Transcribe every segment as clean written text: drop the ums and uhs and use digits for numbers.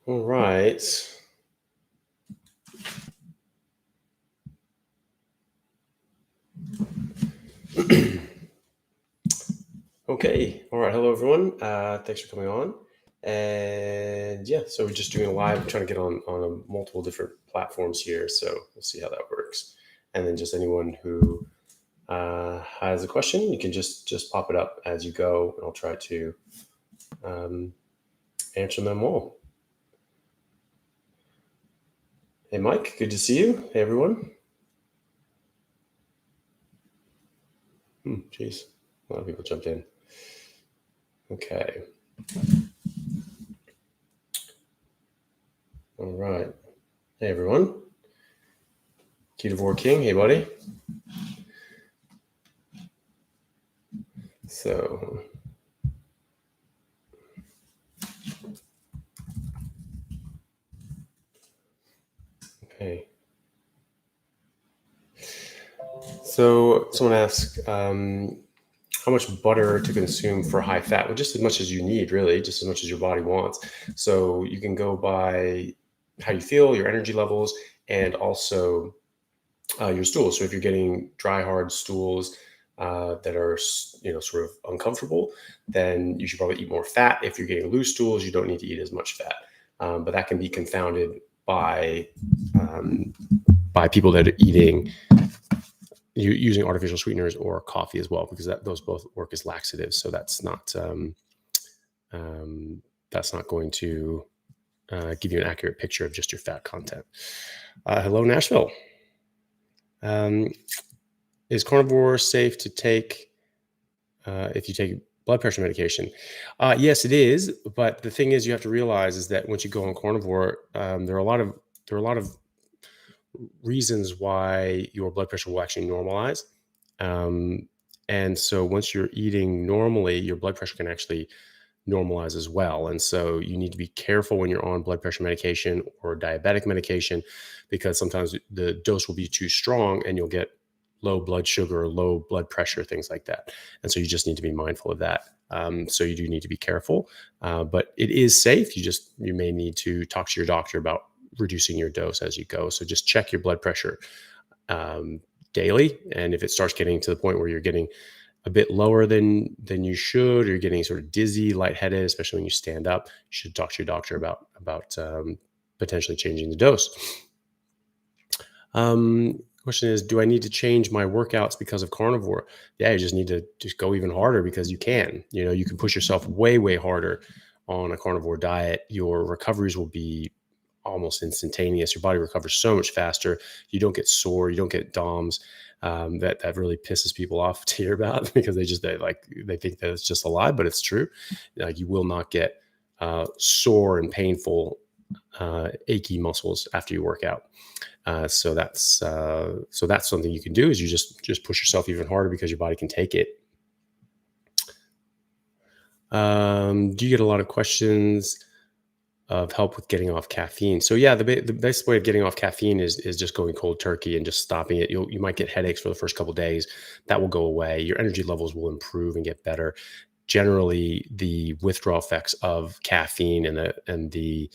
All right. Okay. All right. Hello, everyone. Thanks for coming on. And yeah, so we're just doing a live. I'm trying to get on multiple different platforms here, so we'll see how that works. And then just anyone who has a question, you can just pop it up as you go, and I'll try to answer them all. Hey, Mike. Good to see you. Hey, everyone. Geez, a lot of people jumped in. Okay. All right. Hey, everyone. Ketovore King. Hey, buddy. So, okay. So someone asked, how much butter to consume for high fat? Well, just as much as you need, really, just as much as your body wants. So you can go by how you feel, your energy levels, and also your stools. So if you're getting dry, hard stools that are, sort of uncomfortable, then you should probably eat more fat. If you're getting loose stools, you don't need to eat as much fat. But that can be confounded by people that are eating using artificial sweeteners or coffee as well, because those both work as laxatives. So that's not going to give you an accurate picture of just your fat content. Hello, Nashville. Is carnivore safe to take if you take blood pressure medication? Yes, it is. But the thing is, you have to realize is that once you go on carnivore, there are a lot of reasons why your blood pressure will actually normalize. And so once you're eating normally, your blood pressure can actually normalize as well. And so you need to be careful when you're on blood pressure medication or diabetic medication, because sometimes the dose will be too strong and you'll get low blood sugar, low blood pressure, things like that. And so you just need to be mindful of that. So you do need to be careful, but it is safe. You may need to talk to your doctor about reducing your dose as you go. So just check your blood pressure daily. And if it starts getting to the point where you're getting a bit lower than you should, or you're getting sort of dizzy, lightheaded, especially when you stand up, you should talk to your doctor about potentially changing the dose. Question is, do I need to change my workouts because of carnivore? Yeah, you just need to just go even harder, because you can. You can push yourself way, way harder on a carnivore diet. Your recoveries will be almost instantaneous. Your body recovers so much faster. You don't get sore. You don't get DOMS. That really pisses people off to hear about, because they think that it's just a lie, but it's true. Like, you will not get sore and painful, achy muscles after you work out. So that's something you can do, is you just push yourself even harder, because your body can take it. Do you get a lot of questions of help with getting off caffeine? So yeah, the best way of getting off caffeine is just going cold turkey and just stopping it. You might get headaches for the first couple of days. That will go away. Your energy levels will improve and get better. Generally, the withdrawal effects of caffeine and the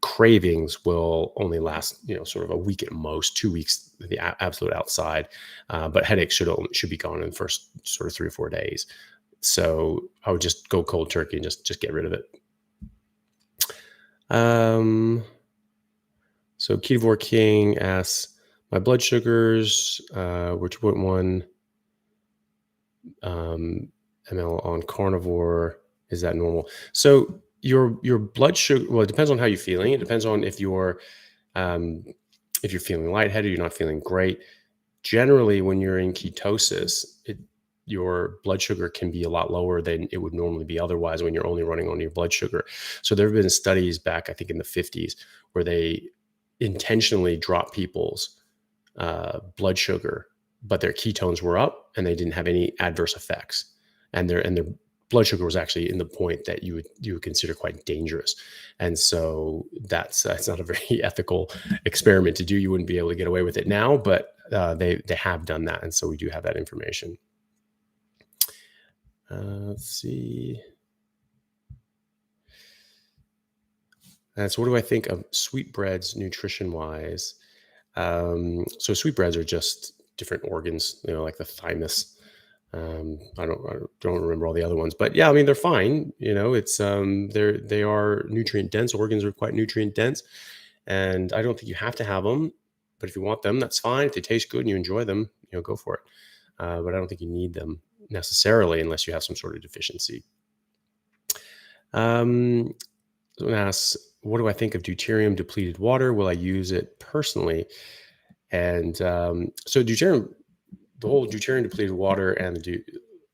cravings will only last, sort of a week at most, 2 weeks, the absolute outside. But headaches should be gone in the first sort of 3 or 4 days. So I would just go cold turkey and just get rid of it. So Ketovore King asks, my blood sugars were 2.1 ml on carnivore. Is that normal? So your blood sugar, well, it depends on how you're feeling. It depends on if you're feeling lightheaded, you're not feeling great. Generally, when you're in ketosis, your blood sugar can be a lot lower than it would normally be otherwise, when you're only running on your blood sugar. So there have been studies back, I think in the 50s, where they intentionally dropped people's blood sugar, but their ketones were up and they didn't have any adverse effects. And their blood sugar was actually in the point that you would consider quite dangerous. And so that's not a very ethical experiment to do. You wouldn't be able to get away with it now, but they have done that. And so we do have that information. Let's see. And so what do I think of sweetbreads nutrition-wise? So sweetbreads are just different organs, like the thymus. I don't remember all the other ones, but yeah, I mean they're fine. It's they are nutrient dense. Organs are quite nutrient dense, and I don't think you have to have them. But if you want them, that's fine. If they taste good and you enjoy them, go for it. But I don't think you need them necessarily unless you have some sort of deficiency. Um, Someone asks, what do I think of deuterium depleted water? Will I use it personally? And so deuterium, the whole deuterium depleted water and the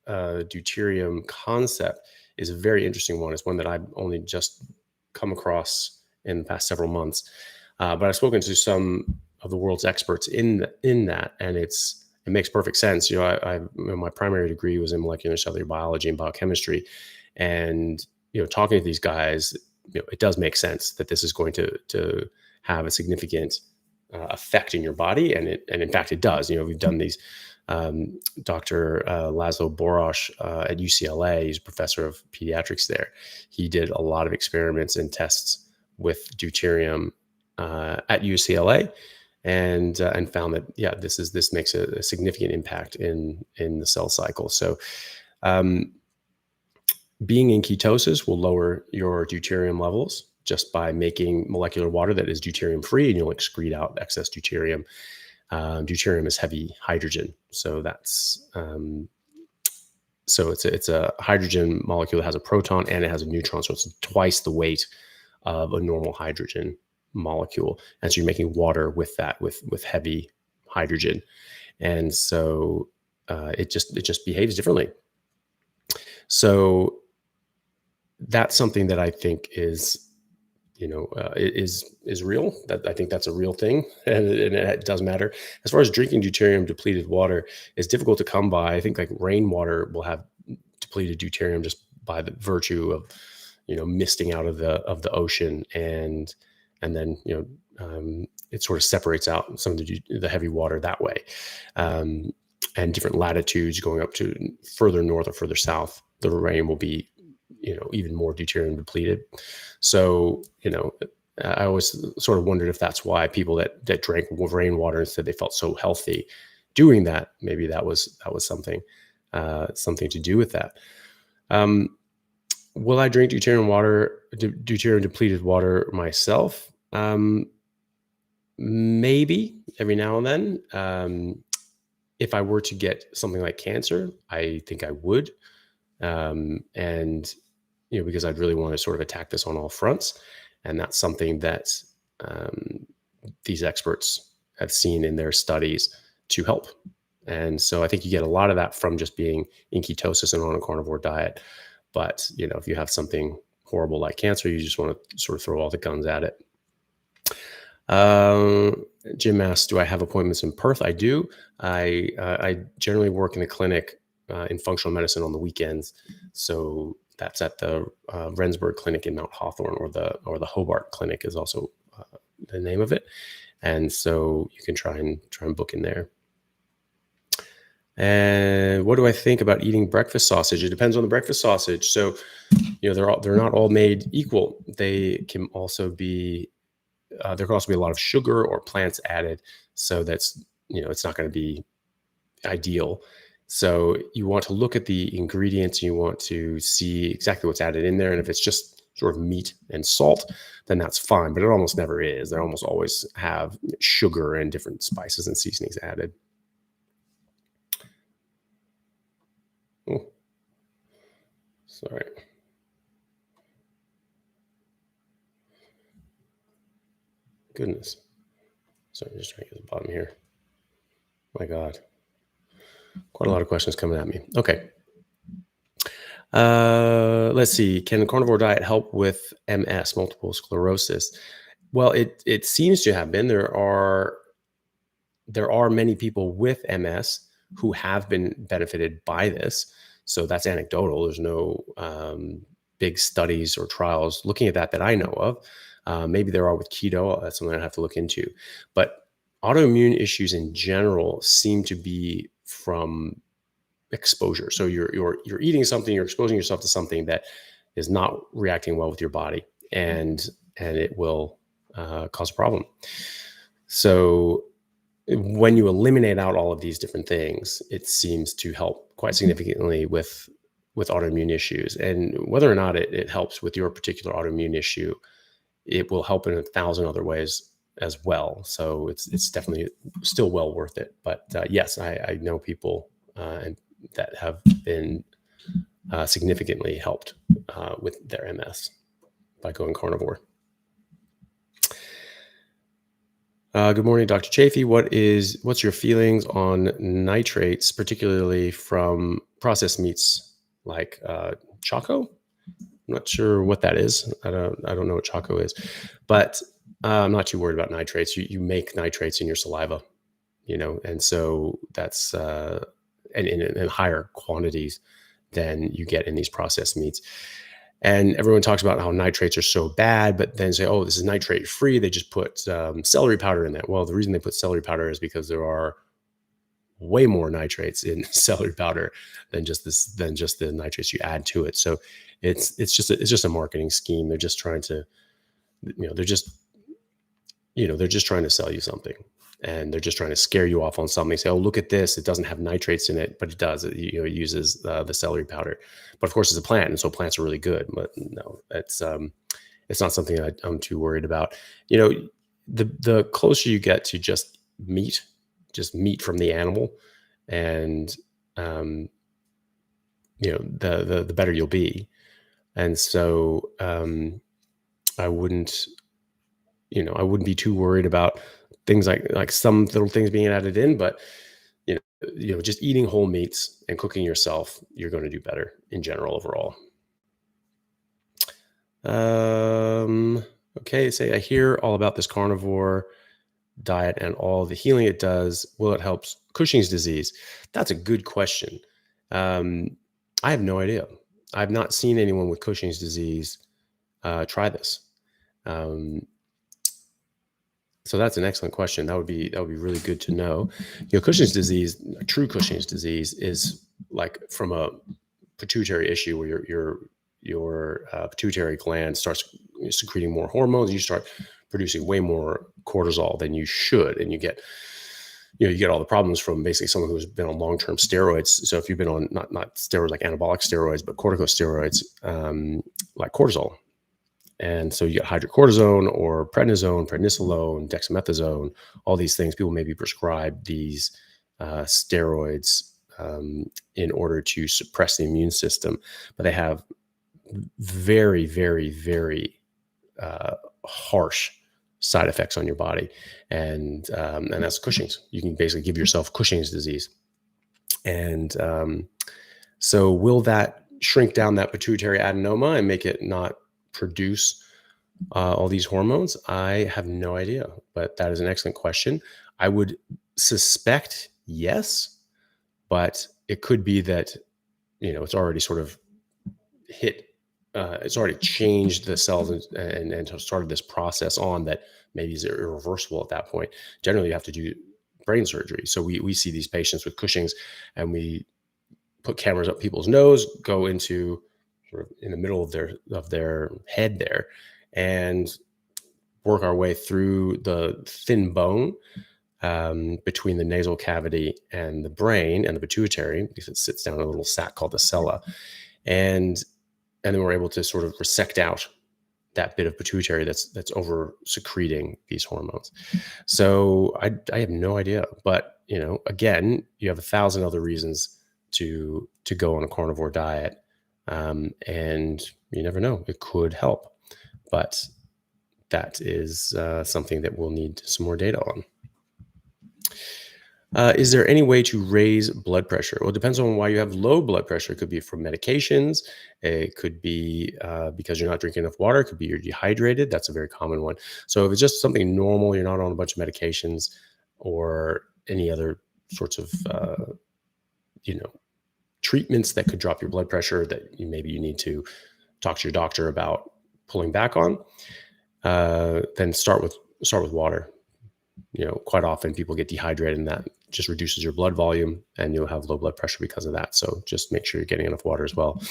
deuterium concept is a very interesting one. It's one that I've only just come across in the past several months. But I've spoken to some of the world's experts in that, and it makes perfect sense. My primary degree was in molecular cellular biology and biochemistry, and talking to these guys, it does make sense that this is going to have a significant effect in your body, and in fact it does. We've done these. Dr. Laszlo Borosh at UCLA, he's a professor of pediatrics there. He did a lot of experiments and tests with deuterium at UCLA, and found that this makes a significant impact in the cell cycle. So being in ketosis will lower your deuterium levels just by making molecular water that is deuterium free, and you'll excrete out excess deuterium. Deuterium is heavy hydrogen, so it's a hydrogen molecule that has a proton and it has a neutron, so it's twice the weight of a normal hydrogen molecule, and so you're making water with that, with heavy hydrogen, and so it just behaves differently. So that's something that I think is real. That I think that's a real thing, and it does matter. As far as drinking deuterium depleted water, it's difficult to come by. I think like rainwater will have depleted deuterium just by the virtue of misting out of the ocean, and then it sort of separates out some of the heavy water that way. And different latitudes going up to further north or further south, the rain will be even more deuterium depleted. So, I always sort of wondered if that's why people that drank rainwater and said they felt so healthy doing that, maybe that was something to do with that. Will I drink deuterium depleted water myself? Maybe every now and then. If I were to get something like cancer, I think I would. And because I'd really want to sort of attack this on all fronts. And that's something that these experts have seen in their studies to help. And so I think you get a lot of that from just being in ketosis and on a carnivore diet. But, if you have something horrible like cancer, you just want to sort of throw all the guns at it. Jim asks, do I have appointments in Perth? I do. I generally work in a clinic in functional medicine on the weekends. So that's at the Rendsburg Clinic in Mount Hawthorne, or the Hobart Clinic is also the name of it. And so you can try and book in there. And what do I think about eating breakfast sausage? It depends on the breakfast sausage. So, they're not all made equal. They can also be, there can also be a lot of sugar or plants added. So that's, it's not going to be ideal. So you want to look at the ingredients. You want to see exactly what's added in there. And if it's just sort of meat and salt, then that's fine. But it almost never is. They almost always have sugar and different spices and seasonings added. Oh, sorry. Goodness. Sorry, just trying to get to the bottom here. My God. Quite a lot of questions coming at me. Okay. Let's see. Can the carnivore diet help with MS, multiple sclerosis? Well, it seems to have been. There are many people with MS who have been benefited by this. So that's anecdotal. There's no big studies or trials looking at that I know of. Maybe there are with keto. That's something I have to look into. But autoimmune issues in general seem to be from exposure. So you're eating something, you're exposing yourself to something that is not reacting well with your body. And and it will cause a problem. So when you eliminate out all of these different things, it seems to help quite significantly with autoimmune issues. And whether or not it helps with your particular autoimmune issue, it will help in 1,000 other ways as well. So it's definitely still well worth it. But yes, I know people that have been significantly helped with their MS by going carnivore. Good morning, Dr. Chaffee. What's your feelings on nitrates, particularly from processed meats like Choco? I'm not sure what that is. I don't know what Choco is, but I'm not too worried about nitrates. You make nitrates in your saliva, and so that's and in higher quantities than you get in these processed meats. And everyone talks about how nitrates are so bad, but then say, oh, this is nitrate free. They just put celery powder in that. Well, the reason they put celery powder is because there are way more nitrates in celery powder than just the nitrates you add to it. So it's just a marketing scheme. They're just trying to, they're just trying to sell you something, and they're just trying to scare you off on something. Say, oh, look at this. It doesn't have nitrates in it, but it does. It uses the celery powder. But of course, it's a plant, and so plants are really good. But no, it's not something that I'm too worried about. The closer you get to just meat from the animal, and the better you'll be. And so I wouldn't be too worried about things like some little things being added in, but just eating whole meats and cooking yourself, you're going to do better in general overall. Okay, say I hear all about this carnivore diet and all the healing it does. Will it help Cushing's disease? That's a good question. I have no idea. I've not seen anyone with Cushing's disease try this. So that's an excellent question. That would be really good to know. Cushing's disease, true Cushing's disease, is like from a pituitary issue where your pituitary gland starts secreting more hormones. You start producing way more cortisol than you should, and you get all the problems from basically someone who's been on long-term steroids. So if you've been on not steroids like anabolic steroids, but corticosteroids like cortisol. And so you get hydrocortisone or prednisone, prednisolone, dexamethasone, all these things. People may be prescribed these steroids in order to suppress the immune system, but they have very, very, very harsh side effects on your body. And that's Cushing's. You can basically give yourself Cushing's disease. And so will that shrink down that pituitary adenoma and make it not produce all these hormones? I have no idea, but that is an excellent question. I would suspect yes, but it could be that it's already sort of hit. It's already changed the cells and started this process on that maybe is irreversible at that point. Generally, you have to do brain surgery. So we see these patients with Cushing's, and we put cameras up people's nose, go into sort of in the middle of their head there, and work our way through the thin bone between the nasal cavity and the brain and the pituitary, because it sits down in a little sac called the sella, and then we're able to sort of resect out that bit of pituitary that's over secreting these hormones. So I have no idea, but again, you have 1,000 other reasons to go on a carnivore diet. And you never know, it could help, but that is something that we'll need some more data on. Is there any way to raise blood pressure? Well, it depends on why you have low blood pressure. It could be from medications. It could be because you're not drinking enough water. It could be you're dehydrated. That's a very common one. So if it's just something normal, you're not on a bunch of medications or any other sorts of, treatments that could drop your blood pressure that maybe you need to talk to your doctor about pulling back on, then start with water. Quite often people get dehydrated, and that just reduces your blood volume, and you'll have low blood pressure because of that. So just make sure you're getting enough water as well.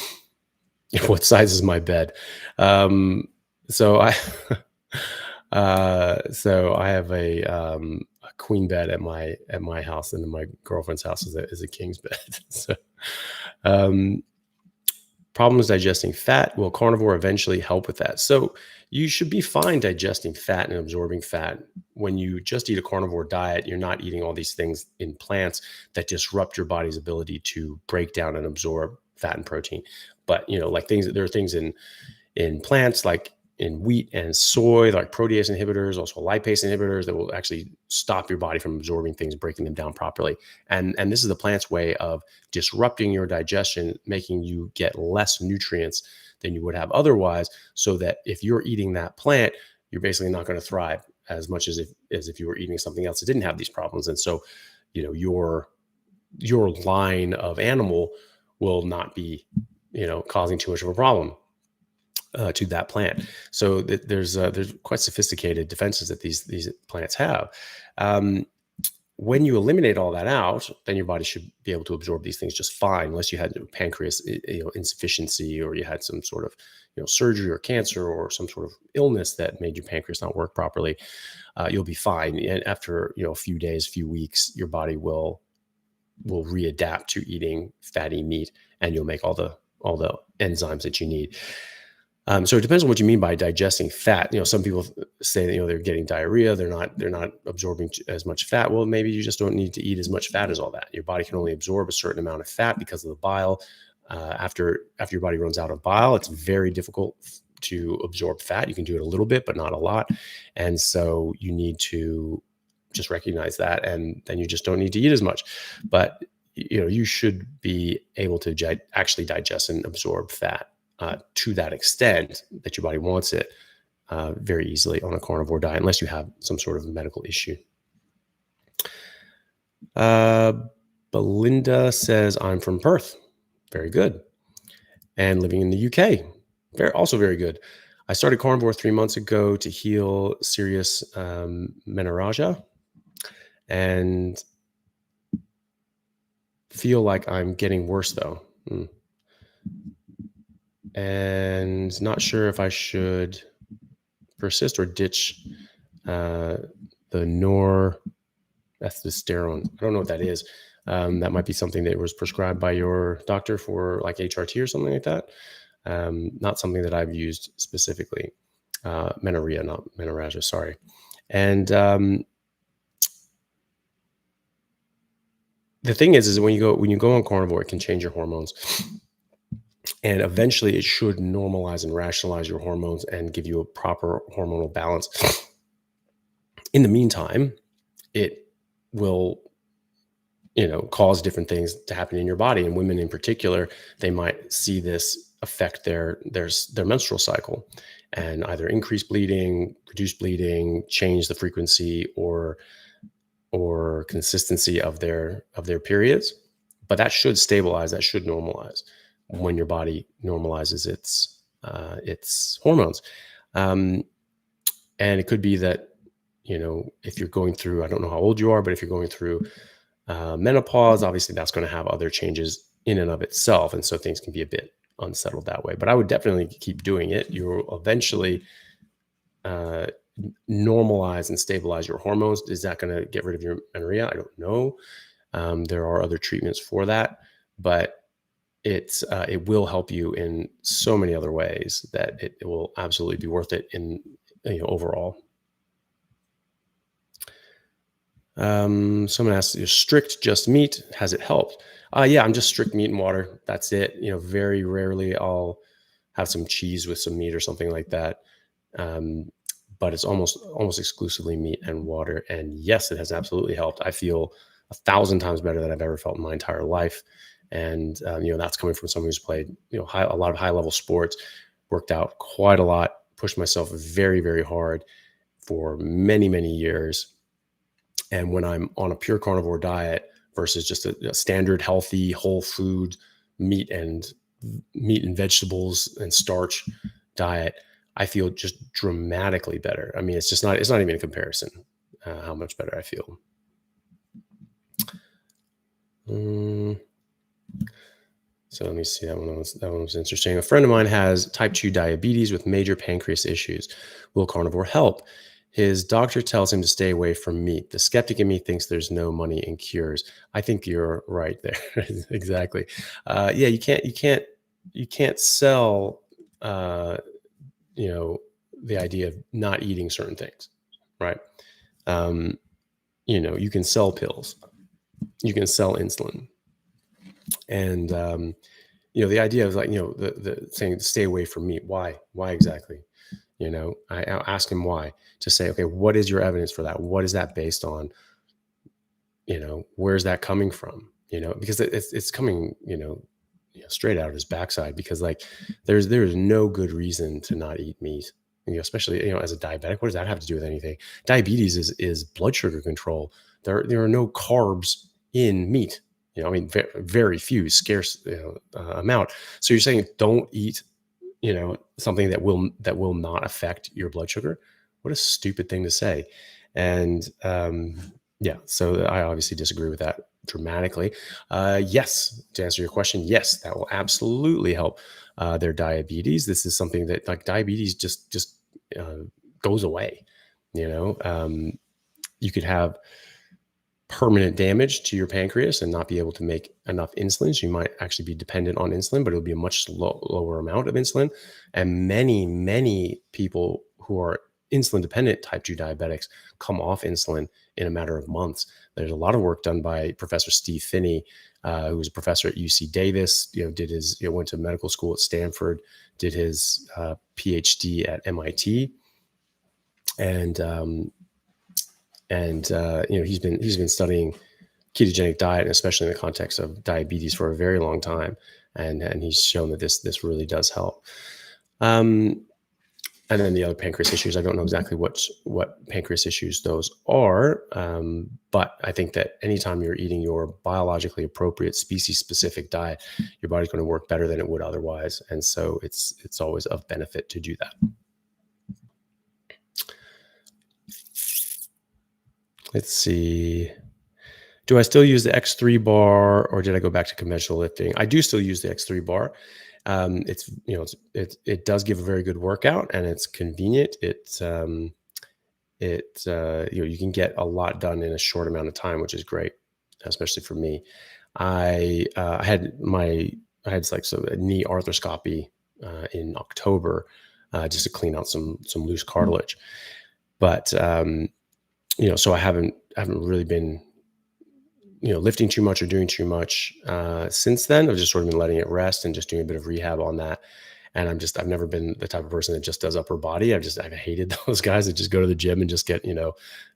What size is my bed? So So I have a queen bed at my house, and then my girlfriend's house is a king's bed. So, um, problems digesting fat. Will carnivore eventually help with that? So you should be fine digesting fat and absorbing fat. When you just eat a carnivore diet, you're not eating all these things in plants that disrupt your body's ability to break down and absorb fat and protein. But like there are things in plants like in wheat and soy, like protease inhibitors, also lipase inhibitors that will actually stop your body from absorbing things, breaking them down properly. And this is the plant's way of disrupting your digestion, making you get less nutrients than you would have otherwise, so that if you're eating that plant, you're basically not going to thrive as much as if you were eating something else that didn't have these problems. And so, your line of animal will not be, causing too much of a problem to that plant. So there's quite sophisticated defenses that these plants have. When you eliminate all that out, then your body should be able to absorb these things just fine, unless you had pancreas insufficiency, or you had some sort of surgery or cancer or some sort of illness that made your pancreas not work properly. You'll be fine, and after a few days, few weeks, your body will readapt to eating fatty meat, and you'll make all the enzymes that you need. So it depends on what you mean by digesting fat. Some people say that they're getting diarrhea, they're not absorbing as much fat. Well, maybe you just don't need to eat as much fat as all that. Your body can only absorb a certain amount of fat because of the bile. After your body runs out of bile, it's very difficult to absorb fat. You can do it a little bit, but not a lot. And so you need to just recognize that, and then you just don't need to eat as much. But you should be able to actually digest and absorb fat to that extent that your body wants it very easily on a carnivore diet, unless you have some sort of medical issue. Belinda says, I'm from Perth. Very good. And living in the UK. Also very good. I started carnivore 3 months ago to heal serious menorrhagia, and feel like I'm getting worse though. And not sure if I should persist or ditch the norethistérone. I don't know what that is. That might be something that was prescribed by your doctor for like HRT or something like that. Not something that I've used specifically. Menorrhea, not menorrhagia, sorry. And the thing is when you go on carnivore, it can change your hormones. And eventually it should normalize and rationalize your hormones and give you a proper hormonal balance. In the meantime, it will, cause different things to happen in your body. And women in particular, they might see this affect their menstrual cycle, and either increase bleeding, reduce bleeding, change the frequency or consistency of their periods. But that should stabilize, that should normalize when your body normalizes its hormones. And it could be that, if you're going through, I don't know how old you are, but if you're going through menopause, obviously that's going to have other changes in and of itself. And so things can be a bit unsettled that way. But I would definitely keep doing it. You'll eventually normalize and stabilize your hormones. Is that going to get rid of your menorrhea? I don't know. There are other treatments for that, but it will help you in so many other ways that it will absolutely be worth it in overall. Someone asks, "Is strict just meat? Has it helped?" Yeah, I'm just strict meat and water. That's it. Very rarely I'll have some cheese with some meat or something like that. But it's almost exclusively meat and water. And yes, it has absolutely helped. I feel 1,000 times better than I've ever felt in my entire life. And that's coming from someone who's played a lot of high level sports, worked out quite a lot, pushed myself very, very hard for many, many years. And when I'm on a pure carnivore diet versus just a standard healthy whole food meat and vegetables and starch diet, I feel just dramatically better. I mean, it's not even a comparison how much better I feel. So let me see, that one was interesting. A friend of mine has type 2 diabetes with major pancreas issues. Will carnivore help? His doctor tells him to stay away from meat. The skeptic in me thinks there's no money in cures. I think you're right there. Exactly. Yeah, you can't sell uh, the idea of not eating certain things, right? Um, you can sell pills, you can sell insulin, and the idea of, like, the saying stay away from meat. Why exactly? I'll ask him why, to say, okay, what is your evidence for that? What is that based on? Where's that coming from? Because it's coming, straight out of his backside, because, like, there's no good reason to not eat meat. Especially, as a diabetic, what does that have to do with anything? Diabetes is blood sugar control. There are no carbs in meat. I mean, very few, scarce, amount. So you're saying don't eat, something that will not affect your blood sugar? What a stupid thing to say. And yeah, so I obviously disagree with that dramatically. Yes, to answer your question, yes, that will absolutely help their diabetes. This is something that, like, diabetes just uh, goes away. You could have permanent damage to your pancreas and not be able to make enough insulin. So you might actually be dependent on insulin, but it'll be a much lower amount of insulin. And many, many people who are insulin dependent type 2 diabetics come off insulin in a matter of months. There's a lot of work done by Professor Steve Phinney, who was a professor at UC Davis, did his, went to medical school at Stanford, did his PhD at MIT. And he's been studying ketogenic diet, and especially in the context of diabetes, for a very long time, and he's shown that this really does help. And then the other pancreas issues, I don't know exactly what pancreas issues those are, but I think that anytime you're eating your biologically appropriate species specific diet, your body's going to work better than it would otherwise, and so it's always of benefit to do that. Let's see. Do I still use the X3 bar, or did I go back to conventional lifting? I do still use the X3 bar. It does give a very good workout, and it's convenient. You can get a lot done in a short amount of time, which is great, especially for me. I had like a knee arthroscopy in October, just to clean out some loose cartilage. But so I haven't really been lifting too much or doing too much since then. I've just sort of been letting it rest and just doing a bit of rehab on that. And I've never been the type of person that just does upper body. I've hated those guys that just go to the gym and just get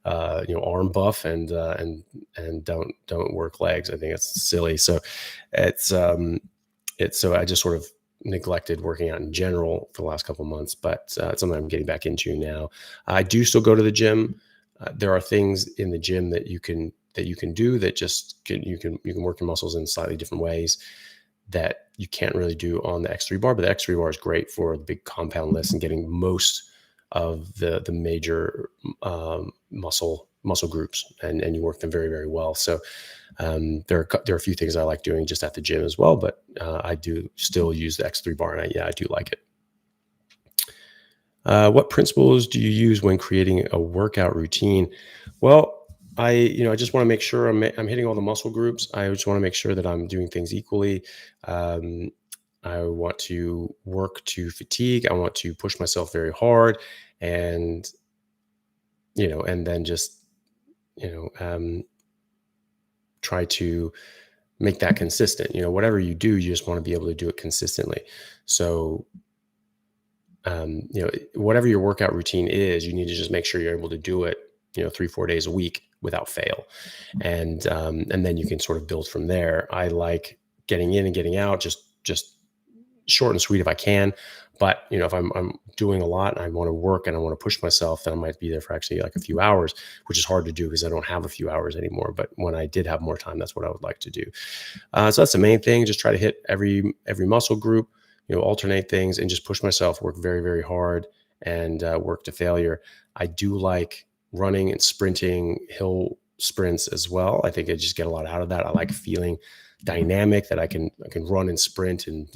arm buff and don't work legs. I think it's silly. So so I just sort of neglected working out in general for the last couple of months, but it's something I'm getting back into now. I do still go to the gym. There are things in the gym that you can do that you can work your muscles in slightly different ways that you can't really do on the X3 bar. But the X3 bar is great for the big compound lifts and getting most of the major muscle groups, and you work them very, very well. So there are a few things I like doing just at the gym as well, but I do still use the X3 bar, and I do like it. What principles do you use when creating a workout routine? Well, I just want to make sure I'm hitting all the muscle groups. I just want to make sure that I'm doing things equally. I want to work to fatigue. I want to push myself very hard, and then just try to make that consistent. Whatever you do, you just want to be able to do it consistently. So whatever your workout routine is, you need to just make sure you're able to do it 3-4 days a week without fail, and then you can sort of build from there. I like getting in and getting out, just short and sweet if I can. But if I'm doing a lot and I want to work and I want to push myself, then I might be there for actually like a few hours, which is hard to do because I don't have a few hours anymore. But when I did have more time, that's what I would like to do. So that's the main thing. Just try to hit every muscle group, alternate things, and just push myself, work very, very hard, and work to failure. I do like running and sprinting, hill sprints as well. I think I just get a lot out of that. I like feeling dynamic that I can run and sprint and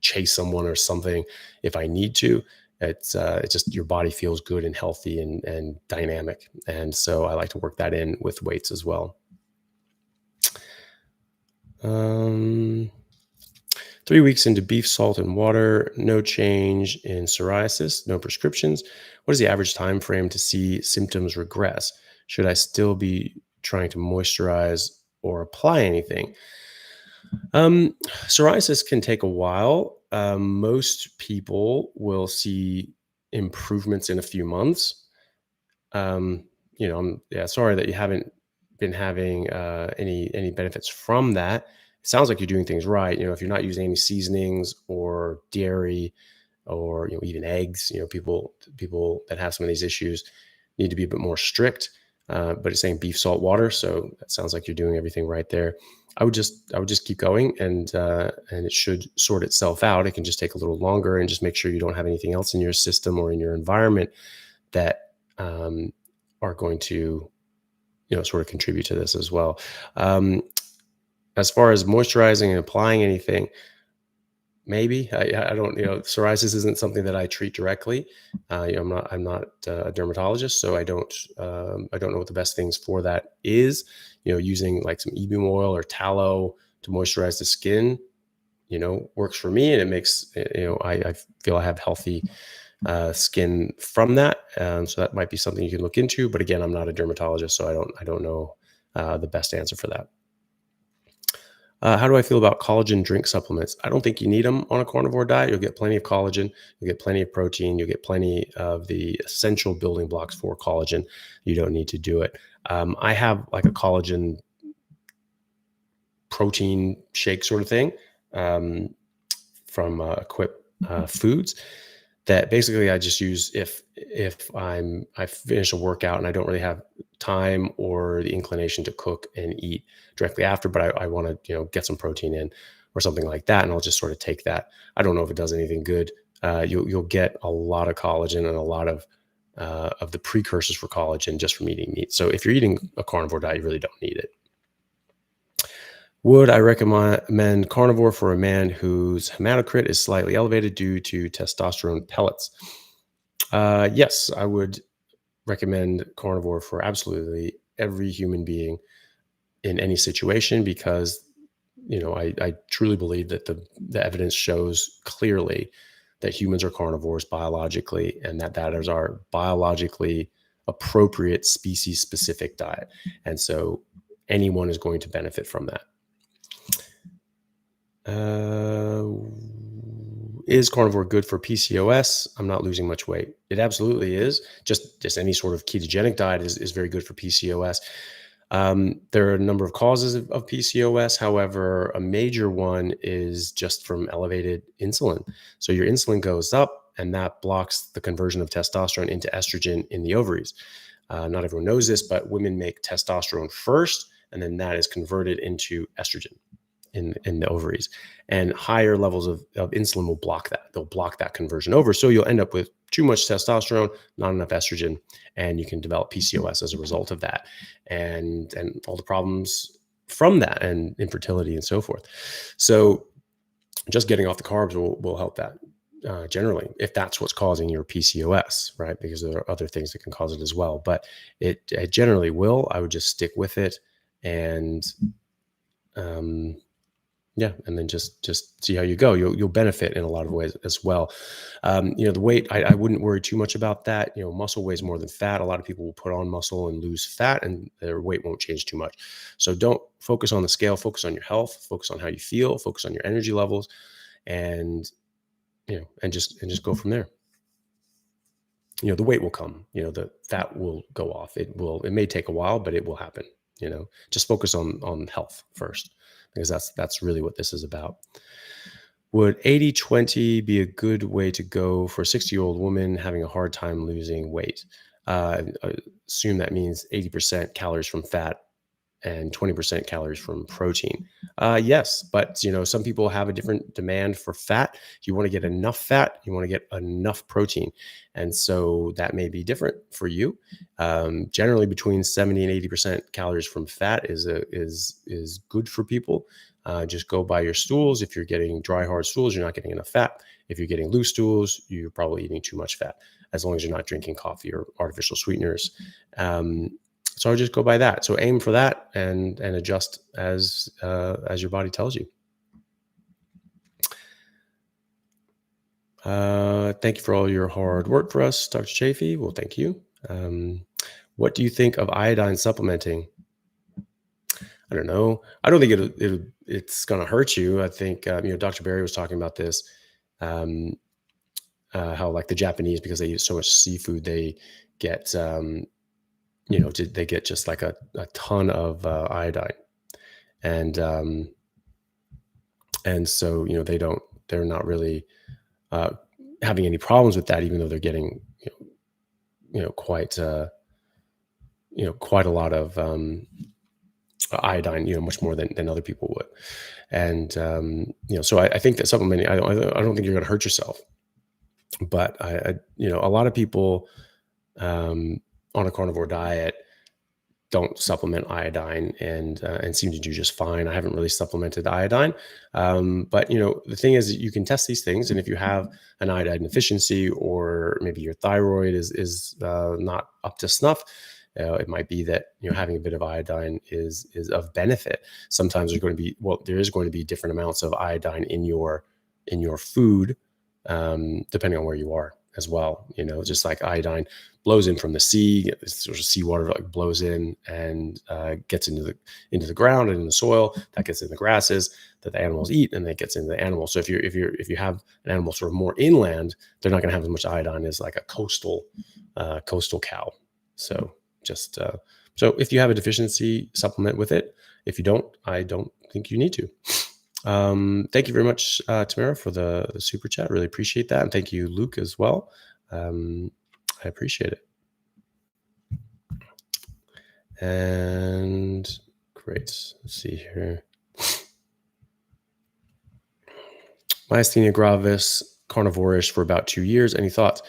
chase someone or something if I need to. It's just your body feels good and healthy and dynamic, and so I like to work that in with weights as well. 3 weeks into beef, salt, and water, no change in psoriasis, no prescriptions. What is the average time frame to see symptoms regress? Should I still be trying to moisturize or apply anything? Psoriasis can take a while. Most people will see improvements in a few months. Um, I'm sorry that you haven't been having any benefits from that. It sounds like you're doing things right. If you're not using any seasonings or dairy or even eggs, people that have some of these issues need to be a bit more strict. But it's saying beef, salt, water, so that sounds like you're doing everything right there. I would just keep going, and it should sort itself out. It can just take a little longer, and just make sure you don't have anything else in your system or in your environment that are going to sort of contribute to this as well. As far as moisturizing and applying anything, maybe I don't. Psoriasis isn't something that I treat directly. I'm not a dermatologist, so I don't know what the best things for that is. Using like some e-beam oil or tallow to moisturize the skin, works for me, and it makes I feel I have healthy skin from that. So that might be something you can look into. But again, I'm not a dermatologist, so I don't know the best answer for that. How do I feel about collagen drink supplements? I don't think you need them on a carnivore diet. You'll get plenty of collagen, you'll get plenty of protein, you'll get plenty of the essential building blocks for collagen. You don't need to do it. I have like a collagen protein shake sort of thing from Equip Foods that basically I just use if I finish a workout and I don't really have time or the inclination to cook and eat directly after, but I want to get some protein in or something like that, and I'll just sort of take that. I don't know if it does anything good. You'll get a lot of collagen and a lot of the precursors for collagen just from eating meat. So if you're eating a carnivore diet, you really don't need it. Would I recommend carnivore for a man whose hematocrit is slightly elevated due to testosterone pellets? Yes, I would recommend carnivore for absolutely every human being in any situation, because I truly believe that the evidence shows clearly that humans are carnivores biologically, and that is our biologically appropriate species specific diet. And so anyone is going to benefit from that. Is carnivore good for PCOS? I'm not losing much weight. It absolutely is. Just any sort of ketogenic diet is very good for PCOS. There are a number of causes of PCOS. However, a major one is just from elevated insulin. So your insulin goes up, and that blocks the conversion of testosterone into estrogen in the ovaries. Not everyone knows this, but women make testosterone first, and then that is converted into estrogen in the ovaries, and higher levels of insulin will block that. They'll block that conversion over. So you'll end up with too much testosterone, not enough estrogen, and you can develop PCOS as a result of that, and all the problems from that, and infertility and so forth. So just getting off the carbs will help that generally, if that's what's causing your PCOS, right? Because there are other things that can cause it as well, but it generally will. I would just stick with it, and and then just see how you go. You'll benefit in a lot of ways as well. The weight, I wouldn't worry too much about that. Muscle weighs more than fat. A lot of people will put on muscle and lose fat, and their weight won't change too much. So don't focus on the scale. Focus on your health. Focus on how you feel. Focus on your energy levels, and just go from there. The weight will come. The fat will go off. It may take a while, but it will happen. Just focus on health first, because that's really what this is about. Would 80-20 be a good way to go for a 60-year-old woman having a hard time losing weight? I assume that means 80% calories from fat and 20% calories from protein. Yes, but some people have a different demand for fat. You want to get enough fat, you want to get enough protein, and so that may be different for you. Generally, between 70 and 80% calories from fat is good for people. Just go by your stools. If you're getting dry, hard stools, you're not getting enough fat. If you're getting loose stools, you're probably eating too much fat, as long as you're not drinking coffee or artificial sweeteners. So I would just go by that. So aim for that and adjust as your body tells you. Thank you for all your hard work for us, Dr. Chaffee. Well, thank you. What do you think of iodine supplementing? I don't know. I don't think it's going to hurt you. I think Dr. Barry was talking about this. How like the Japanese, because they eat so much seafood, they get they get just like a ton of iodine, and so they're not really having any problems with that, even though they're getting quite a lot of iodine, much more than other people would. And so I think that supplementing, I don't think you're going to hurt yourself, but a lot of people on a carnivore diet don't supplement iodine and seem to do just fine. I haven't really supplemented iodine, but the thing is, you can test these things, and if you have an iodine deficiency, or maybe your thyroid is not up to snuff, it might be that having a bit of iodine is of benefit. Sometimes there is going to be different amounts of iodine in your food, depending on where you are as well. Just like iodine blows in from the sea, sort of seawater like blows in and gets into the ground and in the soil, that gets in the grasses that the animals eat, and that gets into the animals. So if you have an animal sort of more inland, they're not going to have as much iodine as like a coastal cow. So just so if you have a deficiency, supplement with it. If you don't, I don't think you need to. Thank you very much, Tamara, for the super chat. Really appreciate that. And thank you, Luke, as well. I appreciate it. And great. Let's see here. Myasthenia gravis, carnivore-ish for about 2 years. Any thoughts?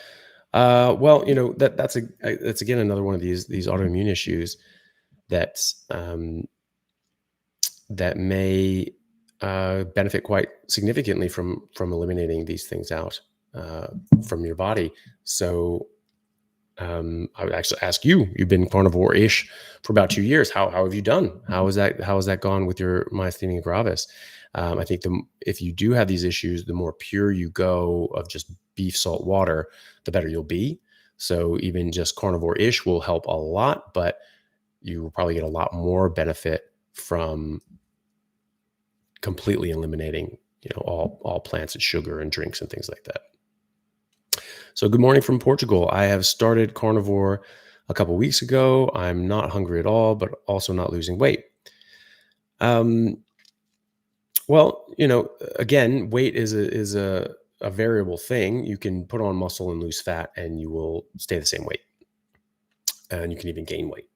Well, that's again another one of these autoimmune issues that may benefit quite significantly from eliminating these things out from your body. So I would actually ask you. You've been carnivore-ish for about 2 years. How have you done? How has that gone with your myasthenia gravis? I think if you do have these issues, the more pure you go of just beef, salt, water, the better you'll be. So even just carnivore-ish will help a lot, but you will probably get a lot more benefit from completely eliminating, all plants and sugar and drinks and things like that. So good morning from Portugal. I have started carnivore a couple weeks ago. I'm not hungry at all, but also not losing weight. Well, again, weight is a variable thing. You can put on muscle and lose fat, and you will stay the same weight, and you can even gain weight.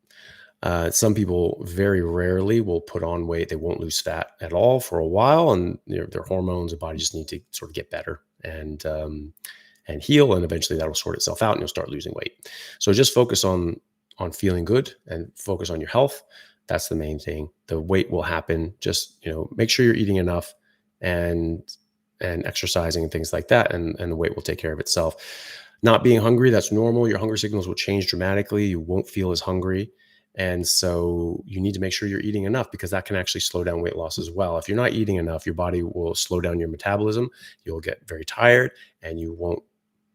Some people very rarely will put on weight. They won't lose fat at all for a while, and their hormones and body just need to sort of get better and heal, and eventually that'll sort itself out, and you'll start losing weight. So just focus on feeling good and focus on your health. That's the main thing. The weight will happen. Just make sure you're eating enough and exercising and things like that, and the weight will take care of itself. Not being hungry, that's normal. Your hunger signals will change dramatically. You won't feel as hungry. And so you need to make sure you're eating enough, because that can actually slow down weight loss as well. If you're not eating enough, your body will slow down your metabolism. You'll get very tired, and you won't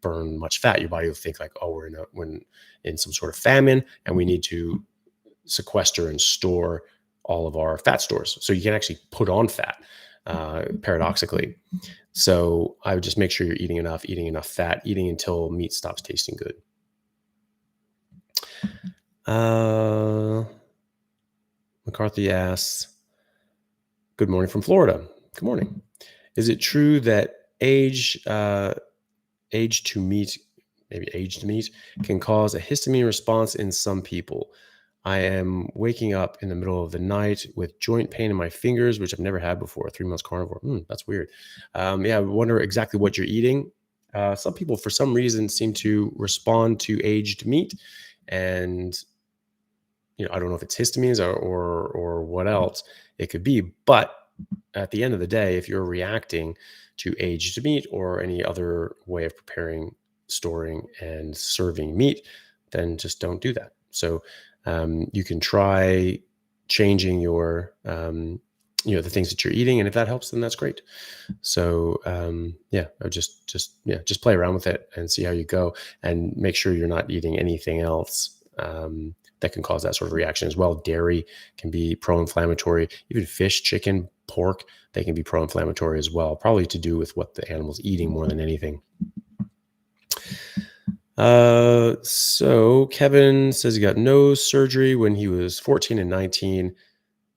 burn much fat. Your body will think like, oh, we're in some sort of famine, and we need to sequester and store all of our fat stores. So you can actually put on fat, paradoxically. So I would just make sure you're eating enough fat, eating until meat stops tasting good. McCarthy asks, good morning from Florida. Good morning. Is it true that aged meat can cause a histamine response in some people? I am waking up in the middle of the night with joint pain in my fingers, which I've never had before. 3 months carnivore. That's weird. Yeah, I wonder exactly what you're eating. Some people, for some reason, seem to respond to aged meat, and I don't know if it's histamines or what else it could be. But at the end of the day, if you're reacting to aged meat or any other way of preparing, storing, and serving meat, then just don't do that. So you can try changing your the things that you're eating, and if that helps, then that's great. So yeah, I would just play around with it and see how you go, and make sure you're not eating anything else that can cause that sort of reaction as well. Dairy can be pro-inflammatory. Even fish, chicken, pork, they can be pro-inflammatory as well, probably to do with what the animal's eating more than anything. So Kevin says he got nose surgery when he was 14 and 19.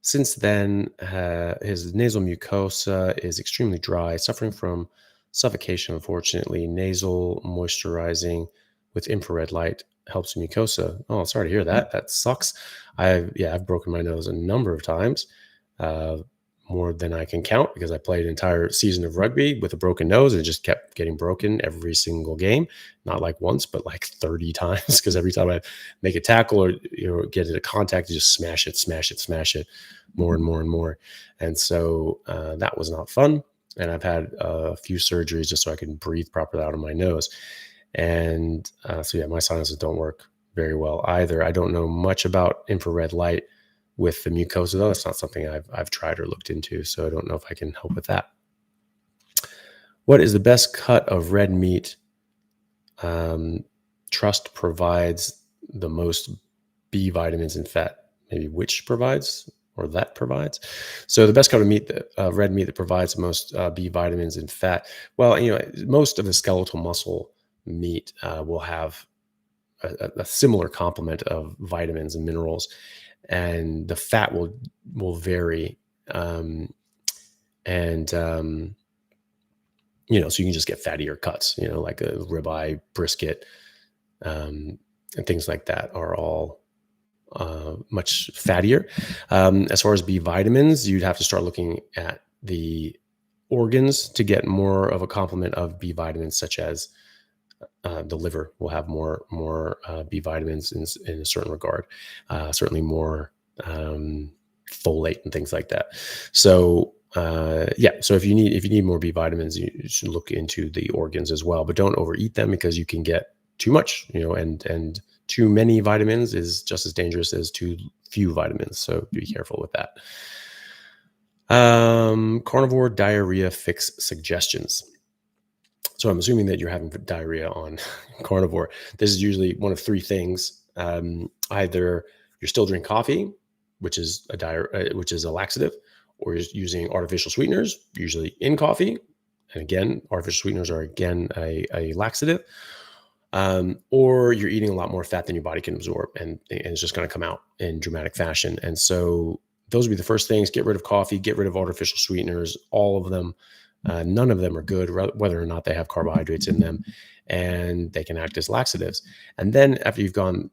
Since then, his nasal mucosa is extremely dry, suffering from suffocation, unfortunately. Nasal moisturizing with infrared light helps mucosa. Oh, sorry to hear that. That sucks. I've broken my nose a number of times, more than I can count, because I played an entire season of rugby with a broken nose, and it just kept getting broken every single game. Not like once, but like 30 times, because every time I make a tackle or get into contact, you just smash it more and more and more. And so that was not fun. And I've had a few surgeries just so I can breathe properly out of my nose. And so yeah, my sinuses don't work very well either. I don't know much about infrared light with the mucosa, though. It's not something I've tried or looked into, so I don't know if I can help with that. What is the best cut of red meat? Trust provides the most B vitamins and fat. Maybe which provides or that provides. So the best cut of meat, red meat that provides the most B vitamins and fat. Well, most of the skeletal muscle meat will have a similar complement of vitamins and minerals, and the fat will vary. So you can just get fattier cuts, like a ribeye, brisket, and things like that are all much fattier. As far as B vitamins, you'd have to start looking at the organs to get more of a complement of B vitamins, such as the liver will have more B vitamins in a certain regard, certainly more folate and things like that. So so if you need more B vitamins, you should look into the organs as well, but don't overeat them, because you can get too much, and too many vitamins is just as dangerous as too few vitamins. So be careful with that. Carnivore diarrhea fix suggestions. So I'm assuming that you're having diarrhea on carnivore. This is usually one of three things. Either you're still drinking coffee, which is a laxative, or you're using artificial sweeteners, usually in coffee. And again, artificial sweeteners are again a laxative. Or you're eating a lot more fat than your body can absorb, and it's just going to come out in dramatic fashion. And so those would be the first things. Get rid of coffee, get rid of artificial sweeteners, all of them. None of them are good, whether or not they have carbohydrates in them, and they can act as laxatives. And then after you've gone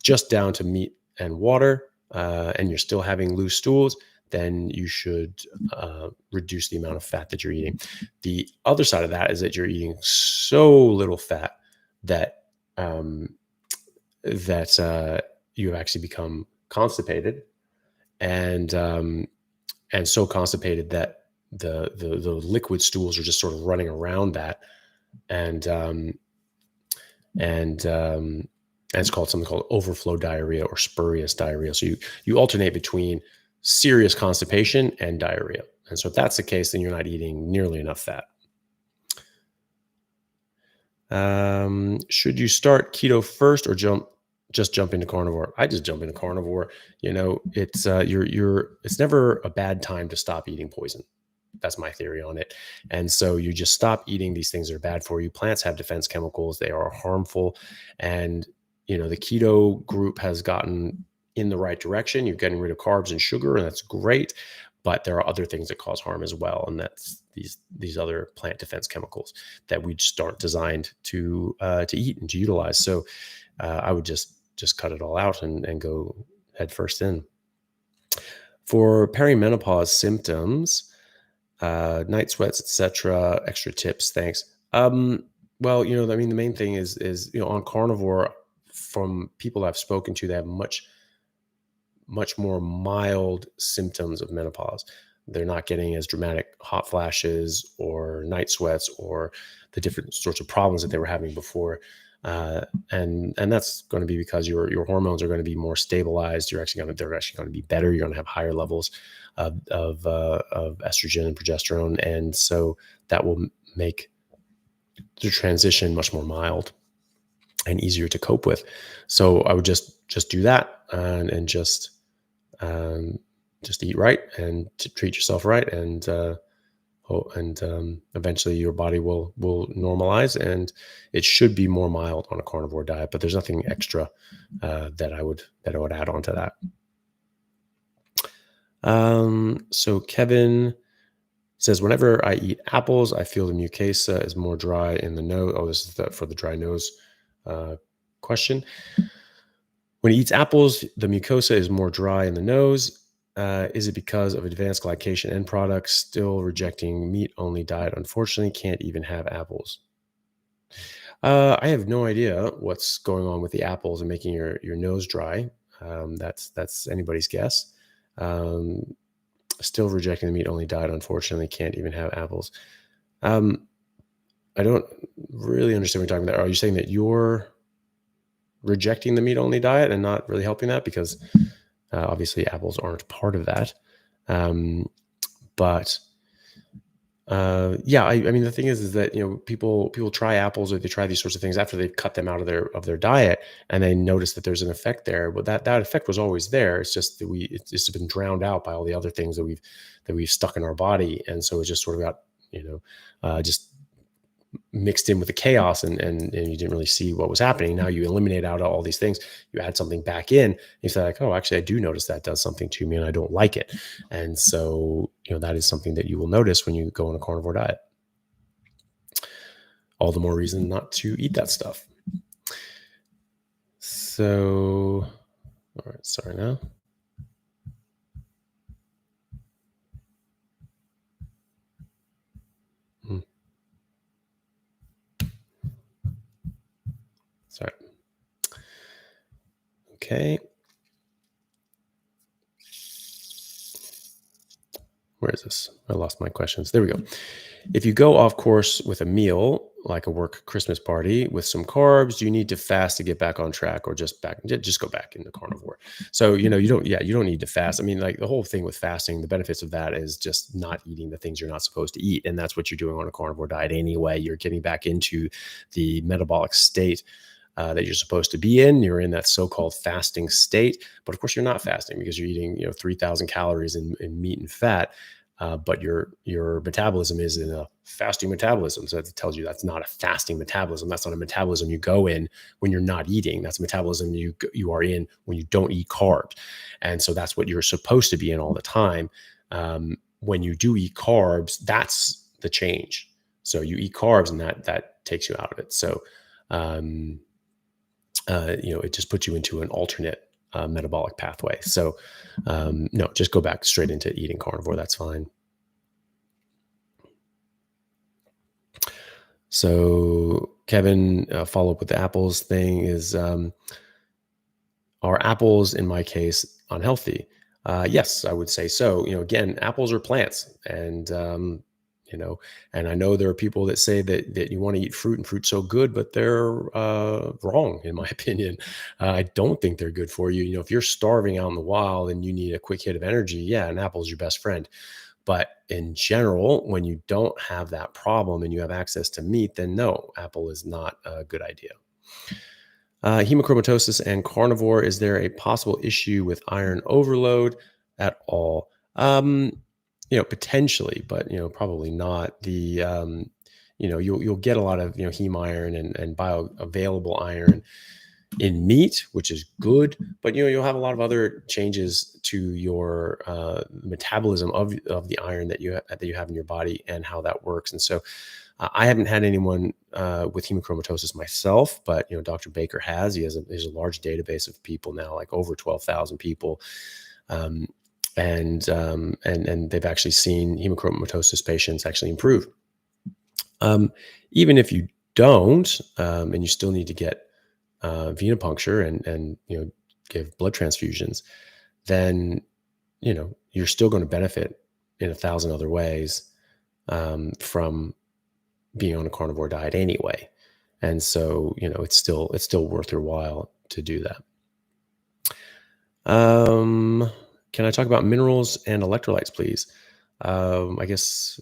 just down to meat and water, and you're still having loose stools, then you should reduce the amount of fat that you're eating. The other side of that is that you're eating so little fat that you actually become constipated, and so constipated that the liquid stools are just sort of running around that, and it's called something called overflow diarrhea or spurious diarrhea. So you alternate between serious constipation and diarrhea. And so if that's the case, then you're not eating nearly enough fat. Should you start keto first or just jump into carnivore? I just jump into carnivore. It's it's never a bad time to stop eating poison. That's my theory on it. And so you just stop eating these things that are bad for you. Plants have defense chemicals. They are harmful. And, the keto group has gotten in the right direction. You're getting rid of carbs and sugar, and that's great. But there are other things that cause harm as well. And that's these other plant defense chemicals that we just aren't designed to eat and to utilize. So I would just just cut it all out and go head first in. For perimenopause symptoms, night sweats, etc., extra tips, thanks. Well, I mean, the main thing is on carnivore, from people I've spoken to, they have much more mild symptoms of menopause. They're not getting as dramatic hot flashes or night sweats or the different sorts of problems that they were having before. And that's going to be because your hormones are going to be more stabilized. They're actually going to be better. You're going to have higher levels of estrogen and progesterone, and so that will make the transition much more mild and easier to cope with. So I would just do that, and just eat right and to treat yourself right, and eventually your body will normalize, and it should be more mild on a carnivore diet. But there's nothing extra that I would add on to that. So Kevin says, whenever I eat apples, I feel the mucosa is more dry in the nose. Oh, this is for the dry nose question. When he eats apples, the mucosa is more dry in the nose. Is it because of advanced glycation end products? Still rejecting meat-only diet. Unfortunately, can't even have apples. I have no idea what's going on with the apples and making your nose dry. That's anybody's guess. Still rejecting the meat-only diet. Unfortunately, can't even have apples. I don't really understand what you're talking about. Are you saying that you're rejecting the meat-only diet and not really helping that? Because obviously apples aren't part of that. But yeah, I mean, the thing is that, people try apples, or they try these sorts of things after they've cut them out of their diet, and they notice that there's an effect there. But that effect was always there. It's just that it's just been drowned out by all the other things that we've stuck in our body. And so it just sort of got, just mixed in with the chaos, and you didn't really see what was happening. Now you eliminate out all these things, you add something back in, you say like, oh, actually I do notice that does something to me and I don't like it. And so, that is something that you will notice when you go on a carnivore diet. All the more reason not to eat that stuff. So, all right, sorry now. Sorry. Okay. Where is this? I lost my questions. There we go. If you go off course with a meal, like a work Christmas party with some carbs, do you need to fast to get back on track, or just go back into carnivore? So, you don't need to fast. I mean, like, the whole thing with fasting, the benefits of that is just not eating the things you're not supposed to eat. And that's what you're doing on a carnivore diet anyway. You're getting back into the metabolic state that you're supposed to be in. You're in that so-called fasting state, but of course you're not fasting, because you're eating 3,000 calories in meat and fat, but your metabolism is in a fasting metabolism. So that tells you that's not a fasting metabolism. That's not a metabolism you go in when you're not eating. That's a metabolism you are in when you don't eat carbs. And so that's what you're supposed to be in all the time. When you do eat carbs, that's the change. So you eat carbs, and that takes you out of it. So it just puts you into an alternate metabolic pathway. So no, just go back straight into eating carnivore. That's fine. So Kevin, follow up with the apples thing is, are apples, in my case, unhealthy? Yes, I would say so. Again, apples are plants, and and I know there are people that say that you want to eat fruit, and fruit's so good, but they're wrong, in my opinion. I don't think they're good for you. If you're starving out in the wild and you need a quick hit of energy, yeah, an apple is your best friend. But in general, when you don't have that problem and you have access to meat, then no, apple is not a good idea. Hemochromatosis and carnivore, is there a possible issue with iron overload at all? Potentially, but probably not. You'll get a lot of heme iron and bioavailable iron in meat, which is good, but you'll have a lot of other changes to your metabolism of the iron that you have in your body, and how that works. And so I haven't had anyone with hemochromatosis myself, but Dr. Baker has. He has a large database of people now, like over 12,000 people, um, and they've actually seen hemochromatosis patients actually improve. Even if you don't, and you still need to get venipuncture and give blood transfusions, then you're still going to benefit in 1,000 other ways from being on a carnivore diet anyway. And so, it's still worth your while to do that. Can I talk about minerals and electrolytes, please? I guess,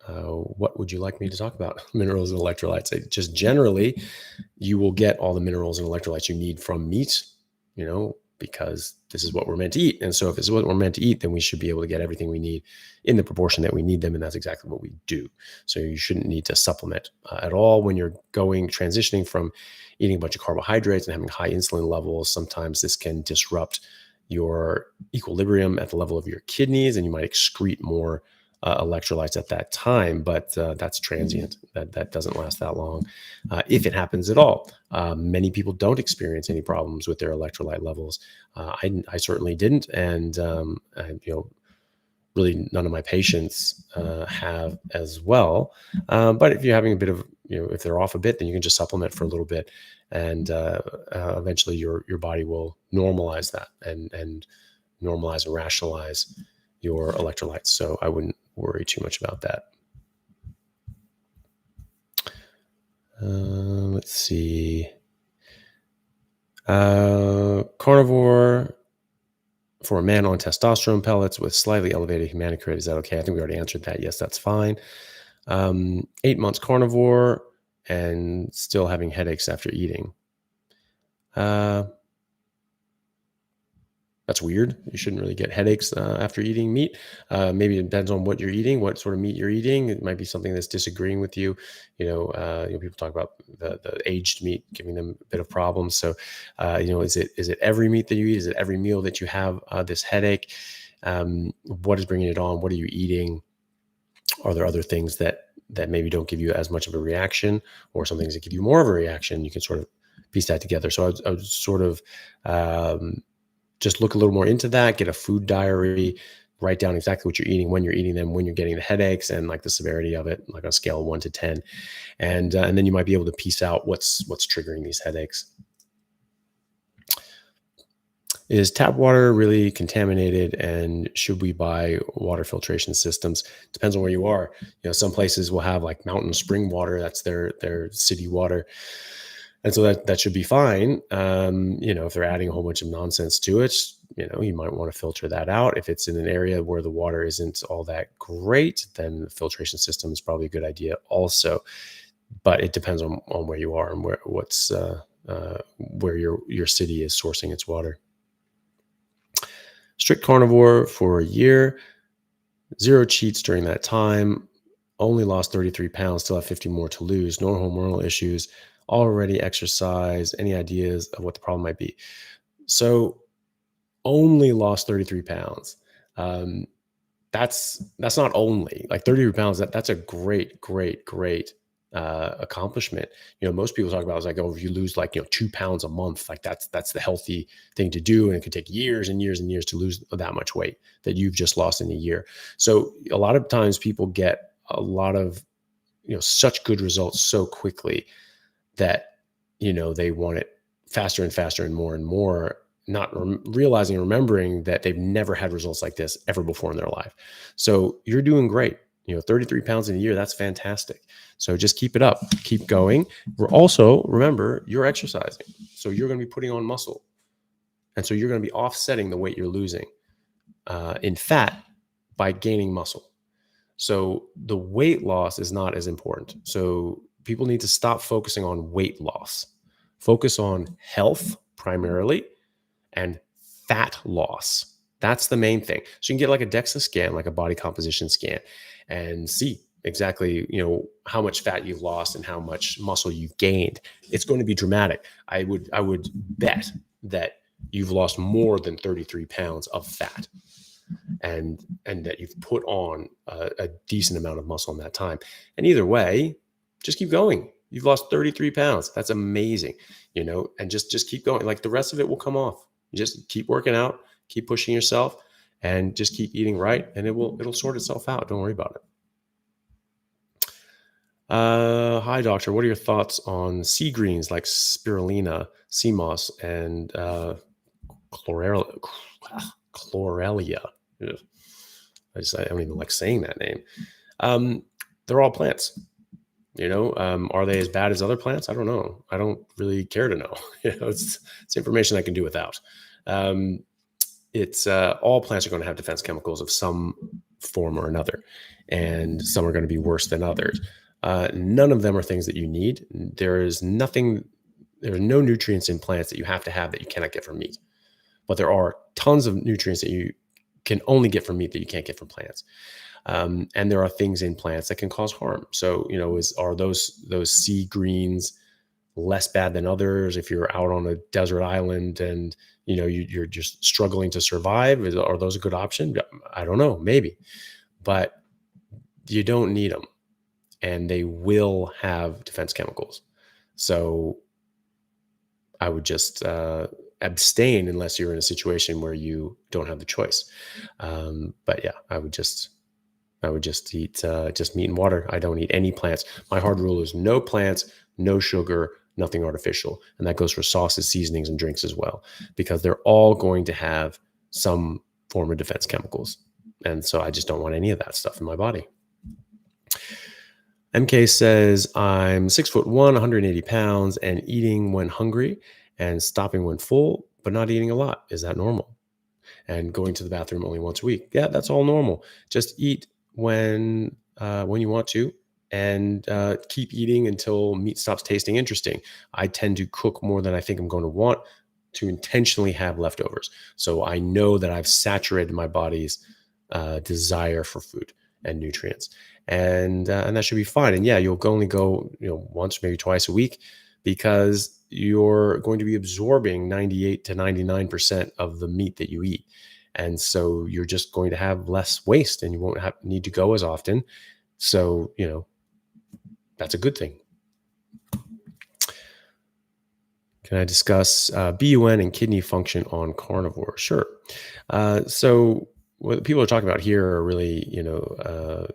what would you like me to talk about? Minerals and electrolytes. Just generally, you will get all the minerals and electrolytes you need from meat, because this is what we're meant to eat. And so if this is what we're meant to eat, then we should be able to get everything we need in the proportion that we need them. And that's exactly what we do. So you shouldn't need to supplement at all when you're transitioning from eating a bunch of carbohydrates and having high insulin levels. Sometimes this can disrupt your equilibrium at the level of your kidneys, and you might excrete more electrolytes at that time, but that's transient. That doesn't last that long, if it happens at all. Many people don't experience any problems with their electrolyte levels. I certainly didn't, and really none of my patients have as well. But if you're having a bit of, if they're off a bit, then you can just supplement for a little bit, and eventually your body will normalize that and normalize and rationalize your electrolytes. So I wouldn't worry too much about that. Let's see. Carnivore for a man on testosterone pellets with slightly elevated hematocrit. Is that okay? I think we already answered that. Yes, that's fine. 8 months carnivore and still having headaches after eating. That's weird. You shouldn't really get headaches after eating meat. Maybe it depends on what you're eating, what sort of meat you're eating. It might be something that's disagreeing with you. People talk about the aged meat giving them a bit of problems. So, is it every meat that you eat? Is it every meal that you have this headache? What is bringing it on? What are you eating? Are there other things that maybe don't give you as much of a reaction, or some things that give you more of a reaction? You can sort of piece that together. So I would sort of just look a little more into that, get a food diary, write down exactly what you're eating, when you're eating them, when you're getting the headaches, and like the severity of it, like on a scale of 1 to 10. And then you might be able to piece out what's triggering these headaches. Is tap water really contaminated, and should we buy water filtration systems? Depends on where you are. Some places will have like mountain spring water. That's their city water. And so that should be fine. If they're adding a whole bunch of nonsense to it, you might want to filter that out. If it's in an area where the water isn't all that great, then the filtration system is probably a good idea also. But it depends on where you are and where your city is sourcing its water. Strict carnivore for a year, 0 cheats during that time, only lost 33 pounds, still have 50 more to lose, no hormonal issues, already exercise. Any ideas of what the problem might be? So only lost 33 pounds. That's not only like 33 pounds. That's a great accomplishment. Most people talk about, it's like, oh, if you lose like 2 pounds a month, like that's the healthy thing to do, and it could take years and years and years to lose that much weight that you've just lost in a year. So a lot of times people get a lot of such good results so quickly that they want it faster and faster and more, not realizing, remembering that they've never had results like this ever before in their life. So you're doing great. 33 pounds in a year, that's fantastic. So just keep it up, keep going. Remember, you're exercising. So you're going to be putting on muscle. And so you're going to be offsetting the weight you're losing in fat by gaining muscle. So the weight loss is not as important. So people need to stop focusing on weight loss, focus on health primarily and fat loss. That's the main thing. So you can get like a DEXA scan, like a body composition scan, and see exactly, how much fat you've lost and how much muscle you've gained. It's going to be dramatic. I would bet that you've lost more than 33 pounds of fat, and that you've put on a decent amount of muscle in that time. And either way, just keep going. You've lost 33 pounds. That's amazing, and just keep going. Like the rest of it will come off. You just keep working out, keep pushing yourself, and just keep eating right, and it'll sort itself out. Don't worry about it. Hi, doctor. What are your thoughts on sea greens like spirulina, sea moss, and chlorella? Chlorella. Ugh. I don't even like saying that name. They're all plants. Are they as bad as other plants? I don't know. I don't really care to know. It's information I can do without. It's all plants are going to have defense chemicals of some form or another, and some are going to be worse than others. None of them are things that you need. There's no nutrients in plants that you have that you cannot get from meat. But there are tons of nutrients that you can only get from meat that you can't get from plants. And there are things in plants that can cause harm. So, are those sea greens less bad than others? If you're out on a desert island and, you're just struggling to survive, are those a good option? I don't know, maybe, but you don't need them, and they will have defense chemicals. So I would just abstain unless you're in a situation where you don't have the choice. But yeah, I would just eat just meat and water. I don't eat any plants. My hard rule is no plants, no sugar, nothing artificial. And that goes for sauces, seasonings, and drinks as well, because they're all going to have some form of defense chemicals. And so I just don't want any of that stuff in my body. MK says, I'm 6'1", 180 pounds, and eating when hungry and stopping when full, but not eating a lot. Is that normal? And going to the bathroom only once a week. Yeah, that's all normal. Just eat when you want to, and keep eating until meat stops tasting interesting. I tend to cook more than I think I'm going to want to intentionally have leftovers. So I know that I've saturated my body's desire for food and nutrients. And that should be fine. And yeah, you'll only go, once, maybe twice a week, because you're going to be absorbing 98 to 99% of the meat that you eat. And so you're just going to have less waste, and you won't need to go as often. So, that's a good thing. Can I discuss BUN and kidney function on carnivore? Sure. So what people are talking about here are really,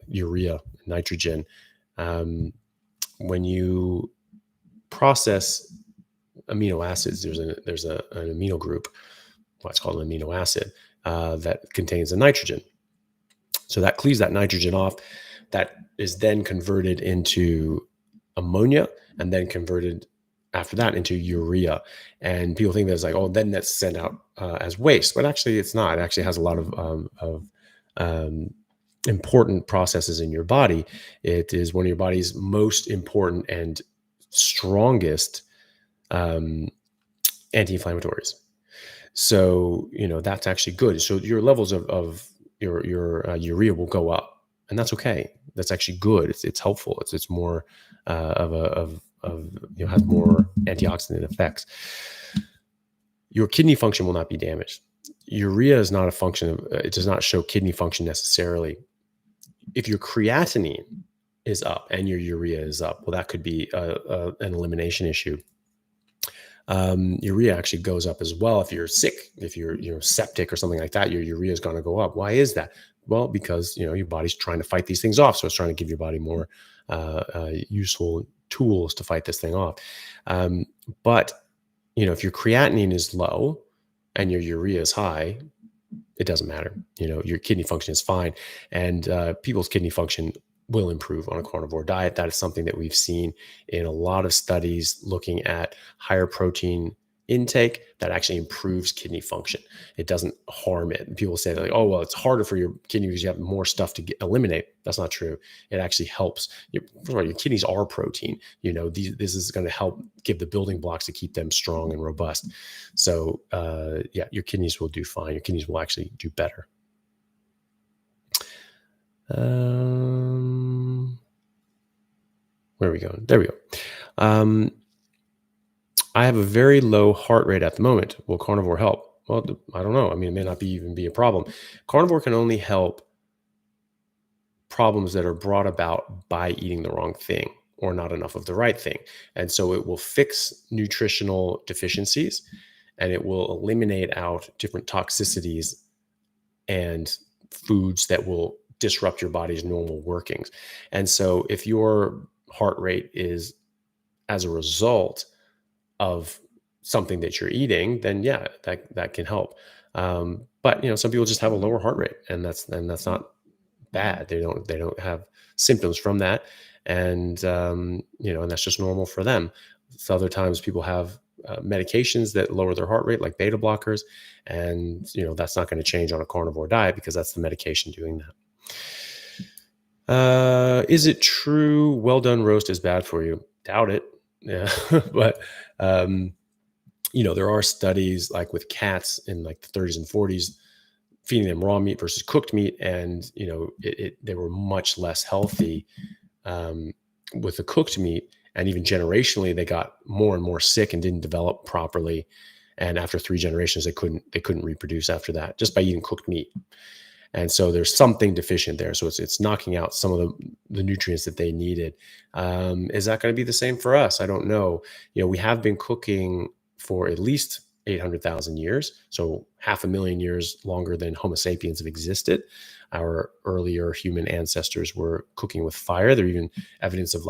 urea, nitrogen. When you process amino acids, there's an amino group, what's called an amino acid, that contains a nitrogen. So that cleaves that nitrogen off. That is then converted into ammonia, and then converted after that into urea. And people think that's like, oh, then that's sent out as waste, but actually it's not. It actually has a lot of important processes in your body. It is one of your body's most important and strongest anti-inflammatories. So, that's actually good. So your levels of your urea will go up, and that's okay. That's actually good. It's helpful. It's more has more antioxidant effects. Your kidney function will not be damaged. Urea is not a function of, it does not show kidney function necessarily. If your creatinine is up and your urea is up, well, that could be an elimination issue. Urea actually goes up as well if you're sick, if you're septic or something like that. Your urea is going to go up. Why is that? Well, because your body's trying to fight these things off, so it's trying to give your body more useful tools to fight this thing off. But if your creatinine is low and your urea is high, it doesn't matter. Your kidney function is fine, and people's kidney function will improve on a carnivore diet. That is something that we've seen in a lot of studies looking at higher protein intake that actually improves kidney function. It doesn't harm it. And people say like, oh, well, it's harder for your kidney because you have more stuff to eliminate. That's not true. It actually helps. First of all, your kidneys are protein. This is going to help give the building blocks to keep them strong and robust. So your kidneys will do fine. Your kidneys will actually do better. Where are we going? There we go. I have a very low heart rate at the moment. Will carnivore help? Well, I don't know. I mean, it may not even be a problem. Carnivore can only help problems that are brought about by eating the wrong thing, or not enough of the right thing. And so it will fix nutritional deficiencies, and it will eliminate out different toxicities and foods that will disrupt your body's normal workings. And so if your heart rate is as a result of something that you're eating, then yeah, that can help. But some people just have a lower heart rate, and that's not bad. They don't have symptoms from that, and and that's just normal for them. So other times people have medications that lower their heart rate, like beta blockers, and that's not going to change on a carnivore diet because that's the medication doing that. Is it true well done roast is bad for you? Doubt it. Yeah, but there are studies like with cats in like the 30s and 40s feeding them raw meat versus cooked meat, and they were much less healthy with the cooked meat, and even generationally they got more and more sick and didn't develop properly, and after 3 generations they couldn't reproduce after that just by eating cooked meat. And so there's something deficient there, so it's knocking out some of the nutrients that they needed. Is that going to be the same for us? I don't know. We have been cooking for at least 800,000 years, so 500,000 years longer than Homo sapiens have existed. Our earlier human ancestors were cooking with fire. There's even evidence of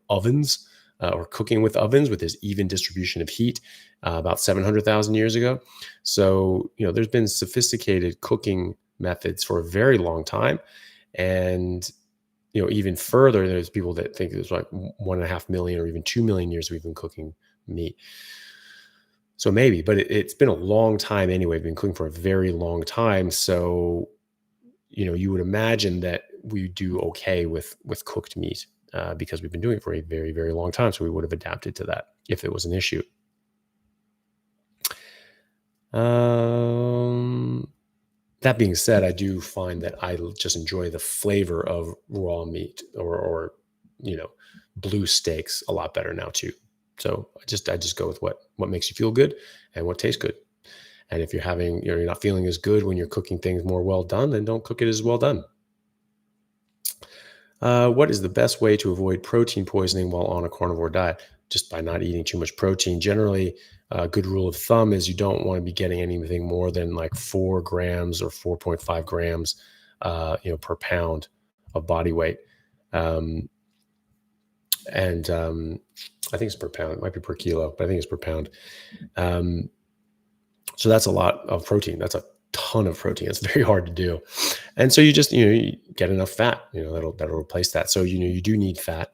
ovens or cooking with ovens with this even distribution of heat about 700,000 years ago. So there's been sophisticated cooking methods for a very long time, and even further, there's people that think there's like 1.5 million or even 2 million years we've been cooking meat. So maybe, but it's been a long time anyway. We've been cooking for a very long time. So, you would imagine that we do okay with cooked meat because we've been doing it for a very, very long time. So we would have adapted to that if it was an issue. That being said, I do find that I just enjoy the flavor of raw meat or blue steaks a lot better now too. So I just go with what makes you feel good and what tastes good. And if you're not feeling as good when you're cooking things more well done, then don't cook it as well done. What is the best way to avoid protein poisoning while on a carnivore diet? Just by not eating too much protein. Generally, a good rule of thumb is you don't want to be getting anything more than like 4 grams or 4.5 grams, per pound of body weight. And I think it's per pound. It might be per kilo, but I think it's per pound. So that's a lot of protein. That's a ton of protein. It's very hard to do. And so you just, you get enough fat, that'll replace that. So, you do need fat.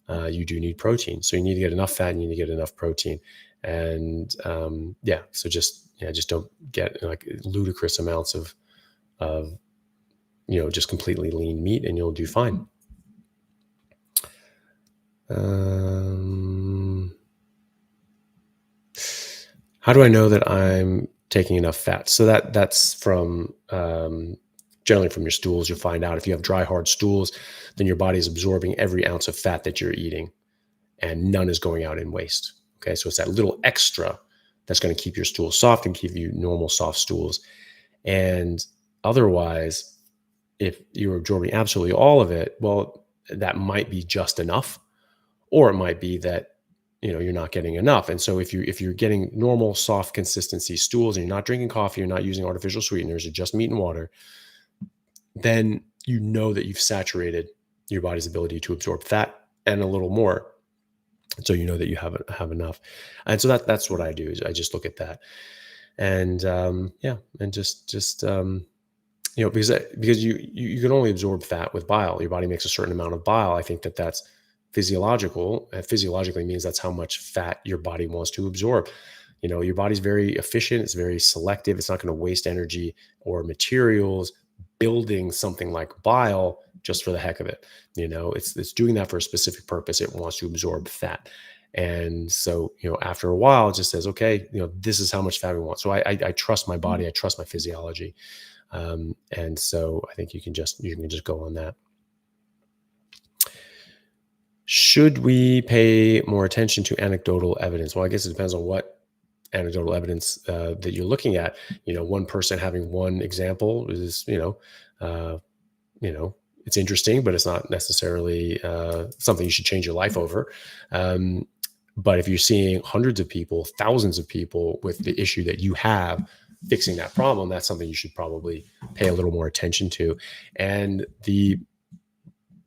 You do need protein. So you need to get enough fat and you need to get enough protein. And so just don't get like ludicrous amounts of just completely lean meat, and you'll do fine. How do I know that I'm taking enough fat? So that's from generally from your stools. You'll find out if you have dry, hard stools, then your body is absorbing every ounce of fat that you're eating, and none is going out in waste. Okay, so it's that little extra that's going to keep your stools soft and give you normal soft stools. And otherwise, if you're absorbing absolutely all of it, well, that might be just enough, or it might be that you're not getting enough. And so if you're getting normal soft consistency stools and you're not drinking coffee, you're not using artificial sweeteners, you're just meat and water, then that you've saturated your body's ability to absorb fat and a little more. So that you have enough. And so that's what I do, is I just look at that. And and just because you can only absorb fat with bile. Your body makes a certain amount of bile. I think that's physiological. Physiologically means that's how much fat your body wants to absorb. Your body's very efficient. It's very selective. It's not going to waste energy or materials building something like bile just for the heck of it. It's doing that for a specific purpose. It wants to absorb fat. And so, after a while, it just says, okay, this is how much fat we want. So I trust my body. I trust my physiology. And so I think you can just go on that. Should we pay more attention to anecdotal evidence? Well, I guess it depends on what anecdotal evidence that you're looking at. One person having one example is, it's interesting, but it's not necessarily something you should change your life over. Um, but if you're seeing hundreds of people, thousands of people with the issue that you have, fixing that problem, that's something you should probably pay a little more attention to. And the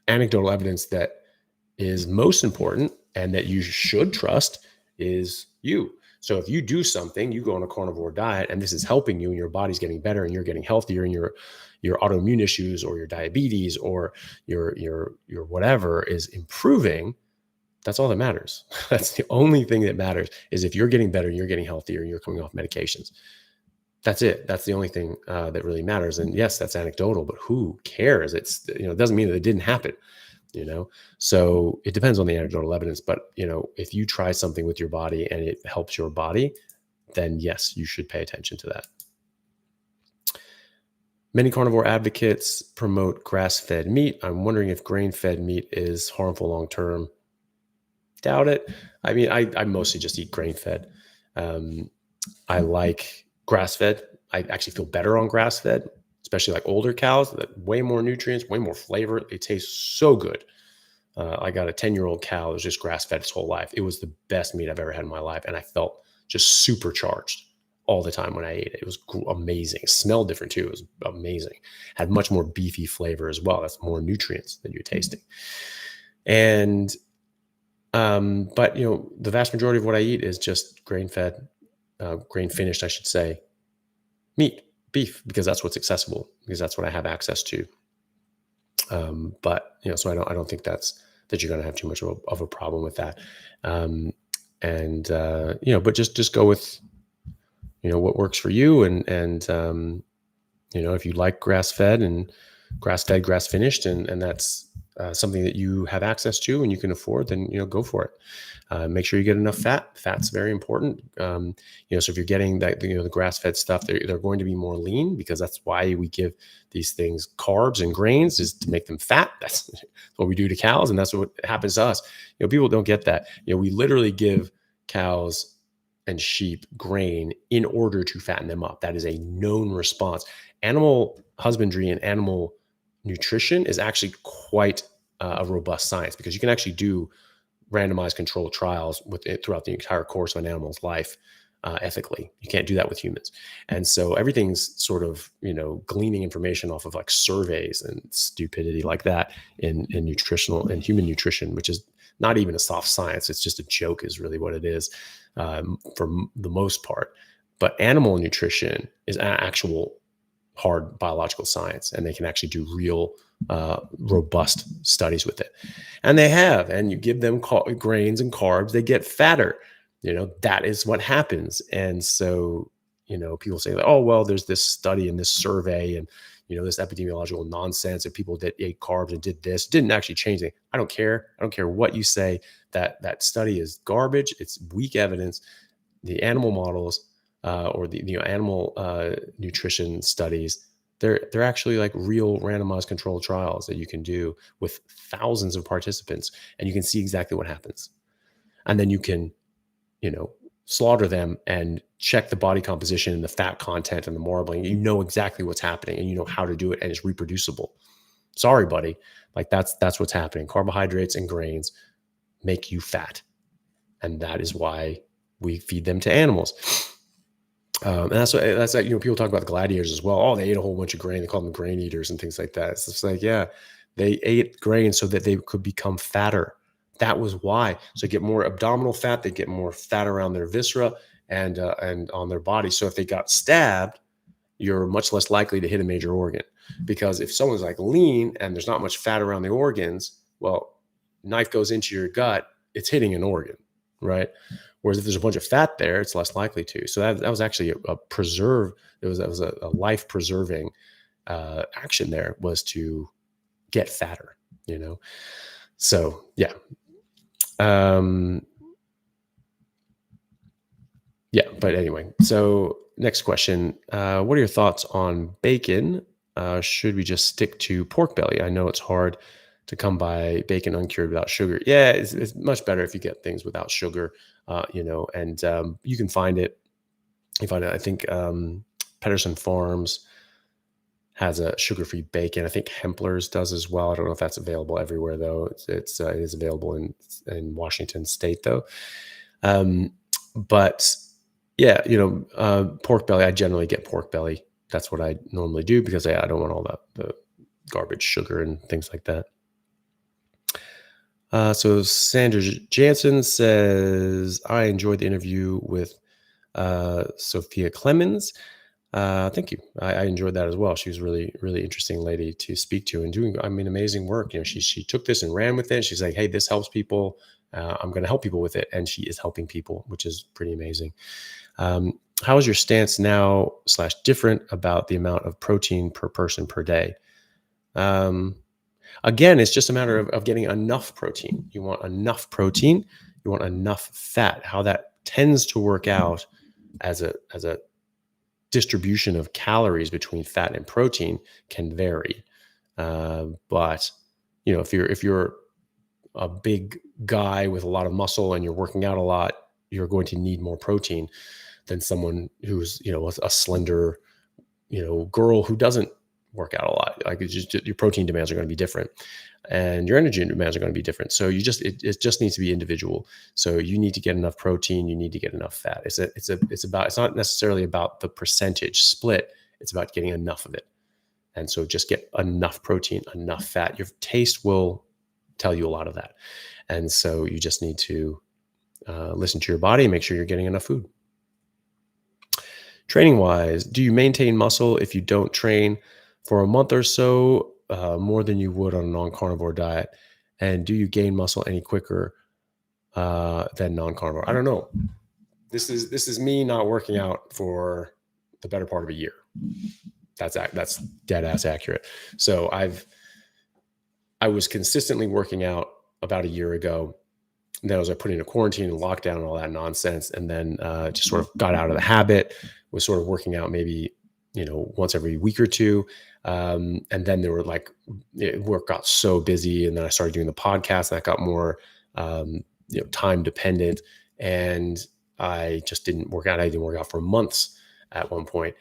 anecdotal evidence that is most important and that you should trust is you. So if you do something, you go on a carnivore diet and this is helping you and your body's getting better and you're getting healthier and your autoimmune issues or your diabetes or your whatever is improving, that's all that matters. That's the only thing that matters, is if you're getting better, you're getting healthier, and you're coming off medications. That's it. That's the only thing that really matters. And yes, that's anecdotal, but who cares? It doesn't mean that it didn't happen. So it depends on the anecdotal evidence, but if you try something with your body and it helps your body, then yes, you should pay attention to that. Many carnivore advocates promote grass-fed meat. I'm wondering if grain-fed meat is harmful long-term. Doubt it. I mean, I mostly just eat grain-fed. I like grass-fed. I actually feel better on grass-fed, especially like older cows, that way more nutrients, way more flavor. They taste so good. I got a 10-year-old cow that was just grass-fed its whole life. It was the best meat I've ever had in my life. And I felt just supercharged all the time when I ate it. It was amazing. It smelled different too. It was amazing. Had much more beefy flavor as well. That's more nutrients that you're tasting. And, but the vast majority of what I eat is just grain-fed, grain-finished, I should say, meat, beef, because that's what's accessible, because that's what I have access to. But so I don't think that you're going to have too much of a problem with that. But just go with, what works for you. And if you like grass-fed, grass finished, and that's something that you have access to and you can afford, then, go for it. Make sure you get enough fat. Fat's very important. So if you're getting that, the grass-fed stuff, they're going to be more lean, because that's why we give these things carbs and grains, is to make them fat. That's what we do to cows. And that's what happens to us. People don't get that. We literally give cows and sheep grain in order to fatten them up. That is a known response. Animal husbandry and animal nutrition is actually quite a robust science, because you can actually do randomized controlled trials with it throughout the entire course of an animal's life ethically. You can't do that with humans. And so everything's sort of, gleaning information off of like surveys and stupidity like that in nutritional and human nutrition, which is not even a soft science. It's just a joke is really what it is for the most part. But animal nutrition is an actual hard biological science, and they can actually do real robust studies with it. And they have, and you give them grains and carbs, they get fatter. That is what happens. And so, people say, oh, well, there's this study and this survey and, this epidemiological nonsense of people that ate carbs and did this, didn't actually change anything. I don't care. I don't care what you say. That study is garbage. It's weak evidence. The animal models or the animal nutrition studies, they're actually like real randomized controlled trials that you can do with thousands of participants, and you can see exactly what happens. And then you can, slaughter them and check the body composition and the fat content and the marbling. You know exactly what's happening, and you know how to do it, and it's reproducible. Sorry, buddy. Like that's what's happening. Carbohydrates and grains make you fat. And that is why we feed them to animals. And that's like, people talk about the gladiators as well. Oh, they ate a whole bunch of grain. They call them grain eaters and things like that. It's just like, yeah, they ate grain so that they could become fatter. That was why. So get more abdominal fat, they get more fat around their viscera and on their body. So if they got stabbed, you're much less likely to hit a major organ, because if someone's like lean and there's not much fat around the organs, well, knife goes into your gut, it's hitting an organ, right? Whereas if there's a bunch of fat there, it's less likely to. So that was actually a preserve. That was a life preserving action there, was to get fatter, So yeah. But anyway, so next question. What are your thoughts on bacon? Should we just stick to pork belly? I know it's hard to come by bacon uncured without sugar. Yeah, it's much better if you get things without sugar, and you can find it. You find it, I think, Pedersen Farms has a sugar-free bacon. I think Hempler's does as well. I don't know if that's available everywhere though. It is available in Washington State though. But yeah, pork belly. I generally get pork belly. That's what I normally do because I don't want all the garbage sugar and things like that. So Sandra Jansen says, I enjoyed the interview with Sophia Clemens. Thank you. I enjoyed that as well. She was really, really interesting lady to speak to and doing, amazing work. She took this and ran with it. She's like, hey, this helps people. I'm going to help people with it. And she is helping people, which is pretty amazing. How is your stance now / different about the amount of protein per person per day? Again, it's just a matter of getting enough protein. You want enough protein. You want enough fat. How that tends to work out as a distribution of calories between fat and protein can vary. But if you're a big guy with a lot of muscle and you're working out a lot, you're going to need more protein than someone who's a slender girl who doesn't work out a lot. Like your protein demands are going to be different, and your energy demands are going to be different. So it just needs to be individual. So you need to get enough protein. You need to get enough fat. It's not necessarily about the percentage split. It's about getting enough of it. And so just get enough protein, enough fat. Your taste will tell you a lot of that. And so you just need to listen to your body and make sure you're getting enough food. Training wise, do you maintain muscle if you don't train for a month or so, more than you would on a non-carnivore diet? And do you gain muscle any quicker than non-carnivore? I don't know. This is me not working out for the better part of a year. That's dead ass accurate. So I was consistently working out about a year ago. And then I was put into quarantine and lockdown and all that nonsense. And then just sort of got out of the habit, was sort of working out maybe, once every week or two. And then there were work got so busy. And then I started doing the podcast that got more, time dependent. And I just didn't work out. I didn't work out for months at one point.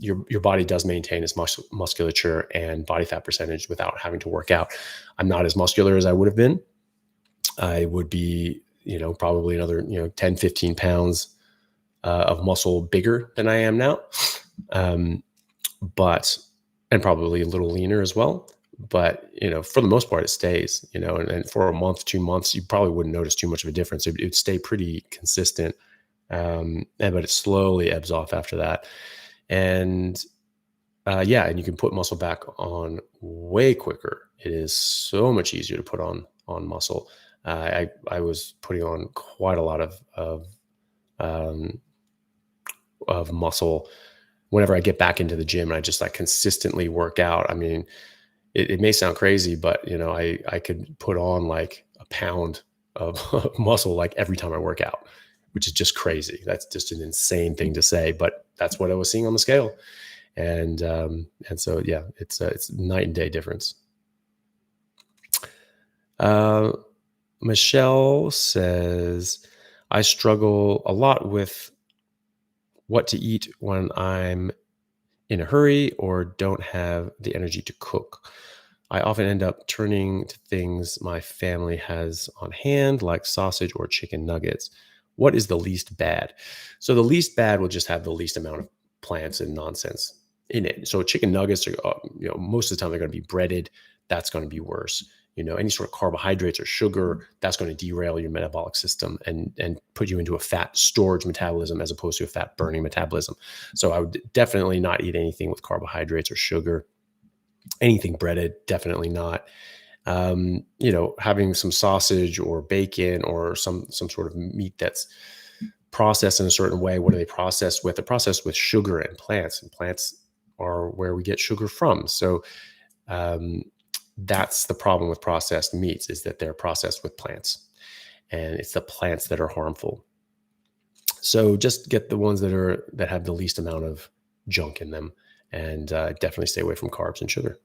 Your body does maintain its musculature and body fat percentage without having to work out. I'm not as muscular as I would have been. I would be, probably another, 10, 15 pounds of muscle bigger than I am now. And probably a little leaner as well. But, for the most part, it stays, and for a month, 2 months, you probably wouldn't notice too much of a difference. It would stay pretty consistent. But it slowly ebbs off after that. And and you can put muscle back on way quicker. It is so much easier to put on muscle. I was putting on quite a lot of muscle whenever I get back into the gym and I just consistently work out. I mean, it may sound crazy, but I could put on like a pound of muscle every time I work out, which is just crazy. That's just an insane thing to say, but that's what I was seeing on the scale. And so, yeah, it's night and day difference. Michelle says, I struggle a lot with what to eat when I'm in a hurry or don't have the energy to cook. I often end up turning to things my family has on hand, like sausage or chicken nuggets. What is the least bad? So the least bad will just have the least amount of plants and nonsense in it. So chicken nuggets are, most of the time they're going to be breaded. That's going to be worse. Any sort of carbohydrates or sugar, that's going to derail your metabolic system and put you into a fat storage metabolism as opposed to a fat burning metabolism. So I would definitely not eat anything with carbohydrates or sugar. Anything breaded, definitely not. Having some sausage or bacon or some sort of meat that's processed in a certain way. What are they processed with? They're processed with sugar and plants are where we get sugar from. So that's the problem with processed meats, is that they're processed with plants, and it's the plants that are harmful. So just get the ones that have the least amount of junk in them, and definitely stay away from carbs and sugar.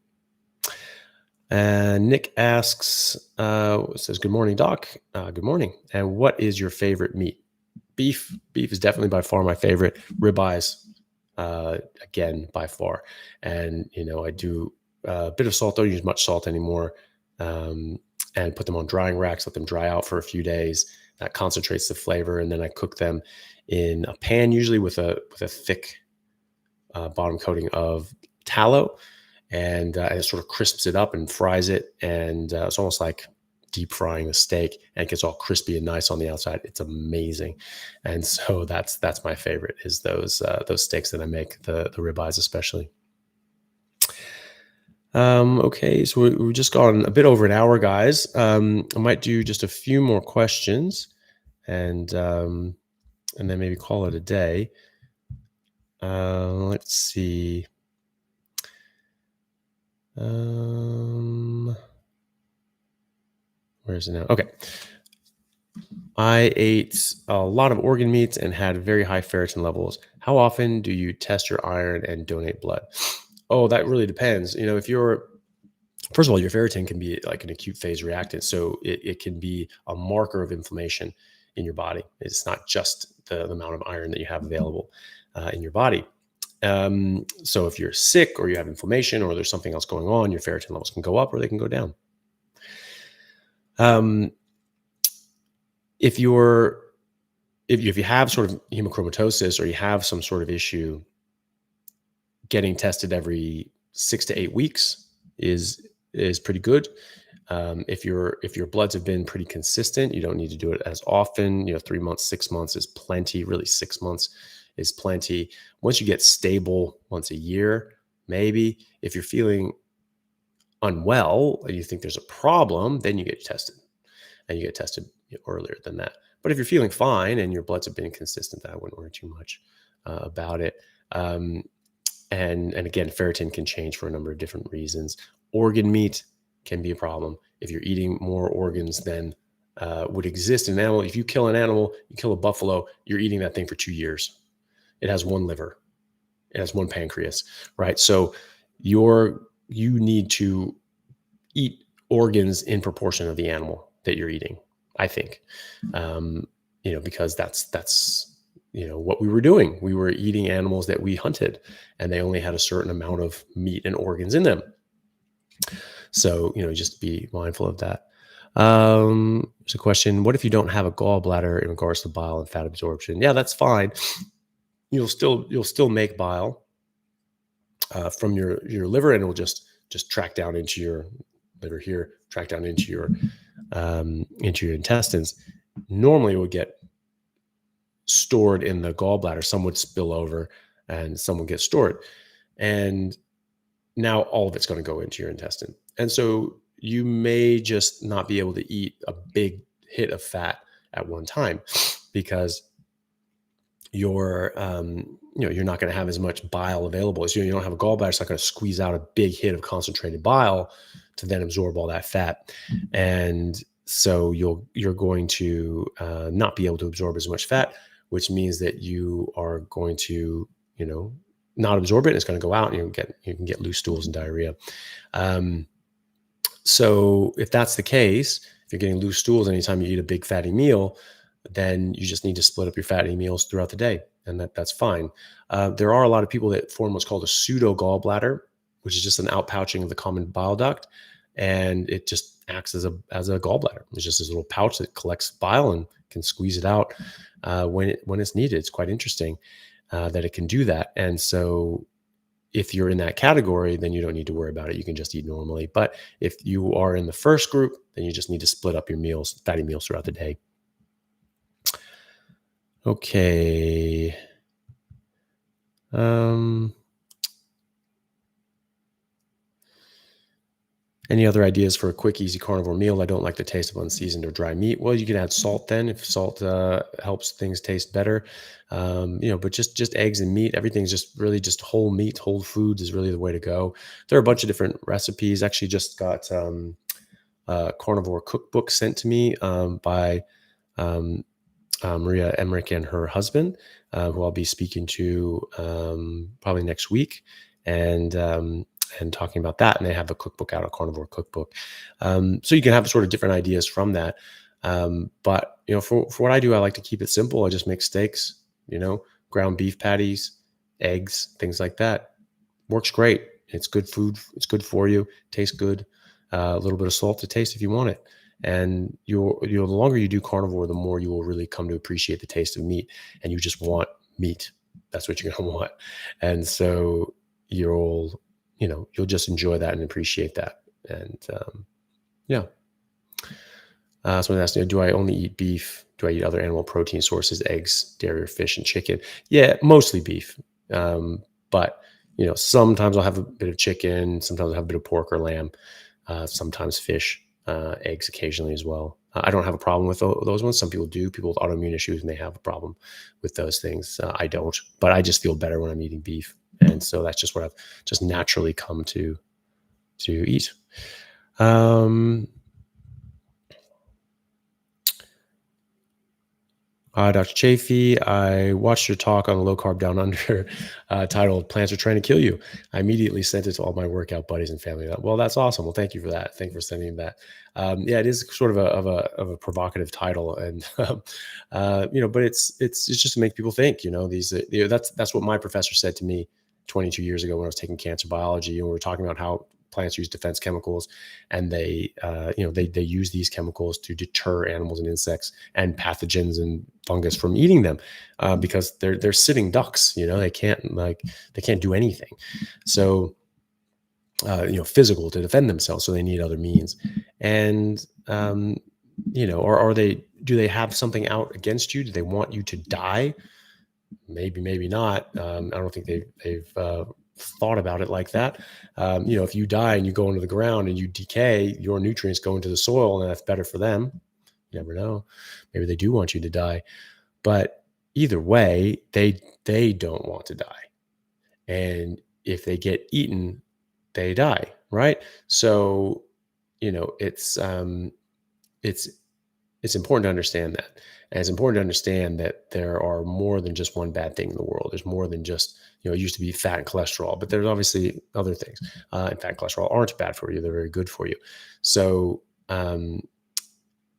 And Nick asks, says, good morning, Doc. Good morning. And what is your favorite meat? Beef is definitely by far my favorite. Ribeyes, again, by far. And, I do a bit of salt, don't use much salt anymore, and put them on drying racks, let them dry out for a few days. That concentrates the flavor. And then I cook them in a pan, usually with a thick bottom coating of tallow, and it sort of crisps it up and fries it. And it's almost like deep frying a steak, and it gets all crispy and nice on the outside. It's amazing. And so that's my favorite, is those steaks that I make, the ribeyes especially. Okay, so we've just gone a bit over an hour, guys. I might do just a few more questions, and then maybe call it a day. Let's see. Where is it now? Okay. I ate a lot of organ meats and had very high ferritin levels. How often do you test your iron and donate blood? Oh, that really depends. First of all, your ferritin can be like an acute phase reactant. So it can be a marker of inflammation in your body. It's not just the amount of iron that you have available in your body. So if you're sick or you have inflammation or there's something else going on, your ferritin levels can go up or they can go down. If you have sort of hemochromatosis, or you have some sort of issue, getting tested every 6 to 8 weeks is pretty good. If your bloods have been pretty consistent, you don't need to do it as often. 3 months, 6 months is plenty. Really, 6 months is plenty. Once you get stable, once a year, maybe. If you're feeling unwell and you think there's a problem, then you get tested, and you get tested earlier than that. But if you're feeling fine and your bloods have been consistent, then I wouldn't worry too much about it. And again, ferritin can change for a number of different reasons. Organ meat can be a problem. If you're eating more organs than would exist in an animal, if you kill an animal, you kill a buffalo, you're eating that thing for 2 years. It has one liver. It has one pancreas, right? So you need to eat organs in proportion of the animal that you're eating, I think, because that's what we were doing. We were eating animals that we hunted, and they only had a certain amount of meat and organs in them. So, just be mindful of that. There's a question: what if you don't have a gallbladder in regards to bile and fat absorption? Yeah, that's fine. You'll still make bile from your liver, and it will just track down into your liver here, track down into your intestines. Normally, it would get stored in the gallbladder. Some would spill over, and some would get stored. And now all of it's going to go into your intestine. And so you may just not be able to eat a big hit of fat at one time, because you're not going to have as much bile available. So you don't have a gallbladder. It's not going to squeeze out a big hit of concentrated bile to then absorb all that fat. And so you're going to not be able to absorb as much fat, which means that you are going to, not absorb it. It's going to go out, and you can get loose stools and diarrhea. So if that's the case, if you're getting loose stools anytime you eat a big fatty meal, then you just need to split up your fatty meals throughout the day, and that's fine. There are a lot of people that form what's called a pseudo gallbladder, which is just an outpouching of the common bile duct, and it just acts as a gallbladder. It's just this little pouch that collects bile and can squeeze it out when it's needed. It's quite interesting that it can do that. And so if you're in that category, then you don't need to worry about it. You can just eat normally. But if you are in the first group, then you just need to split up your meals, fatty meals, throughout the day. Okay. Any other ideas for a quick, easy carnivore meal? I don't like the taste of unseasoned or dry meat. Well, you can add salt then, if salt helps things taste better. But just eggs and meat, everything's just really just whole meat, whole foods is really the way to go. There are a bunch of different recipes. Actually, just got a carnivore cookbook sent to me by Maria Emmerich and her husband, who I'll be speaking to probably next week, and talking about that. And they have a cookbook out, a carnivore cookbook. So you can have sort of different ideas from that. But for what I do, I like to keep it simple. I just make steaks, ground beef patties, eggs, things like that. Works great. It's good food. It's good for you. Tastes good. A little bit of salt to taste if you want it. And the longer you do carnivore, the more you will really come to appreciate the taste of meat, and you just want meat. That's what you're going to want. And so you'll just enjoy that and appreciate that. And yeah. Someone asked me, do I only eat beef? Do I eat other animal protein sources, eggs, dairy, or fish, and chicken? Yeah, mostly beef. But sometimes I'll have a bit of chicken. Sometimes I'll have a bit of pork or lamb. Sometimes fish, eggs occasionally as well. I don't have a problem with those ones. Some people do. People with autoimmune issues may have a problem with those things. I don't, but I just feel better when I'm eating beef. And so that's just what I've just naturally come to eat. Dr. Chaffee, I watched your talk on the Low Carb Down Under titled Plants Are Trying to Kill You. I immediately sent it to all my workout buddies and family. Well, that's awesome. Well, thank you for that. Thank you for sending that. Yeah, it is sort of a provocative title, and but it's just to make people think. That's what my professor said to me 22 years ago when I was taking cancer biology, and we were talking about how plants use defense chemicals, and they use these chemicals to deter animals and insects and pathogens and fungus from eating them, because they're sitting ducks. They can't do anything. So physical to defend themselves. So they need other means. And do they have something out against you? Do they want you to die? Maybe not. I don't think they've thought about it like that. If you die and you go into the ground and you decay, your nutrients go into the soil, and that's better for them. You never know. Maybe they do want you to die, but either way, they don't want to die. And if they get eaten, they die, right? So, it's important to understand that. And it's important to understand that there are more than just one bad thing in the world. There's more than just, it used to be fat and cholesterol, but there's obviously other things. And fat and cholesterol aren't bad for you. They're very good for you. So, and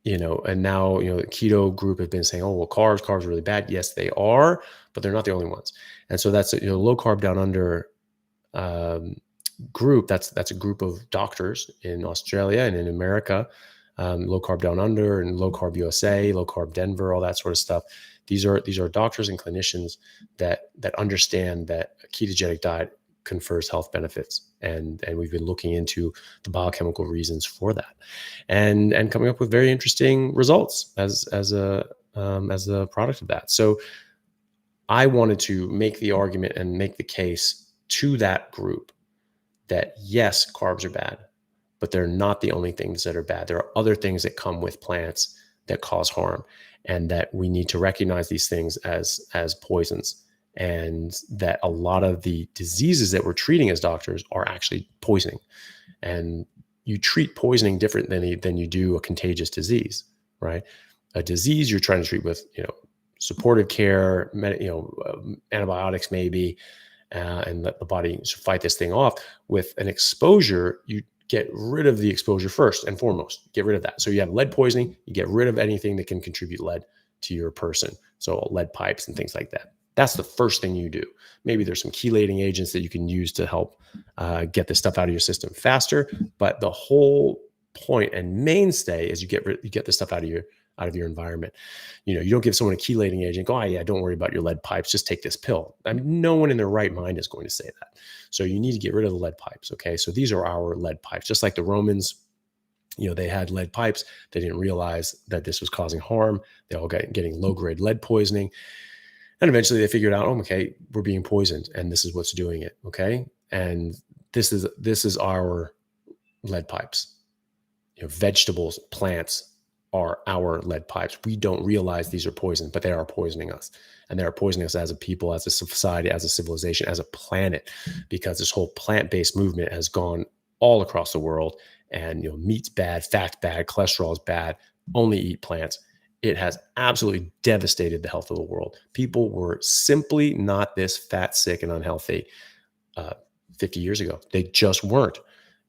now, the keto group has been saying, oh, well, carbs are really bad. Yes, they are, but they're not the only ones. And so that's, Low Carb Down Under group. That's a group of doctors in Australia and in America. Low Carb Down Under and Low Carb USA, Low Carb Denver, all that sort of stuff. These are doctors and clinicians that understand that a ketogenic diet confers health benefits, and we've been looking into the biochemical reasons for that, and coming up with very interesting results as a product of that. So I wanted to make the argument and make the case to that group that yes, carbs are bad, but they're not the only things that are bad. There are other things that come with plants that cause harm, and that we need to recognize these things as poisons, and that a lot of the diseases that we're treating as doctors are actually poisoning. And you treat poisoning different than you do a contagious disease, right? A disease you're trying to treat with, supportive care, antibiotics maybe, and let the body fight this thing off. With an exposure, you get rid of the exposure first and foremost. Get rid of that. So you have lead poisoning, you get rid of anything that can contribute lead to your person. So lead pipes and things like that. That's the first thing you do. Maybe there's some chelating agents that you can use to help get this stuff out of your system faster. But the whole point and mainstay is you get this stuff out of your environment. You don't give someone a chelating agent, go, oh yeah, don't worry about your lead pipes, just take this pill. I mean, no one in their right mind is going to say that. So you need to get rid of the lead pipes. Okay. So these are our lead pipes, just like the Romans, they had lead pipes. They didn't realize that this was causing harm. They all got getting low-grade lead poisoning. And eventually they figured out, oh, okay, we're being poisoned, and this is what's doing it. Okay. And this is our lead pipes. Vegetables, plants are our lead pipes. We don't realize these are poison, but they are poisoning us. And they are poisoning us as a people, as a society, as a civilization, as a planet, because this whole plant-based movement has gone all across the world. And meat's bad, fat's bad, cholesterol is bad, only eat plants. It has absolutely devastated the health of the world. People were simply not this fat, sick, and unhealthy 50 years ago. They just weren't.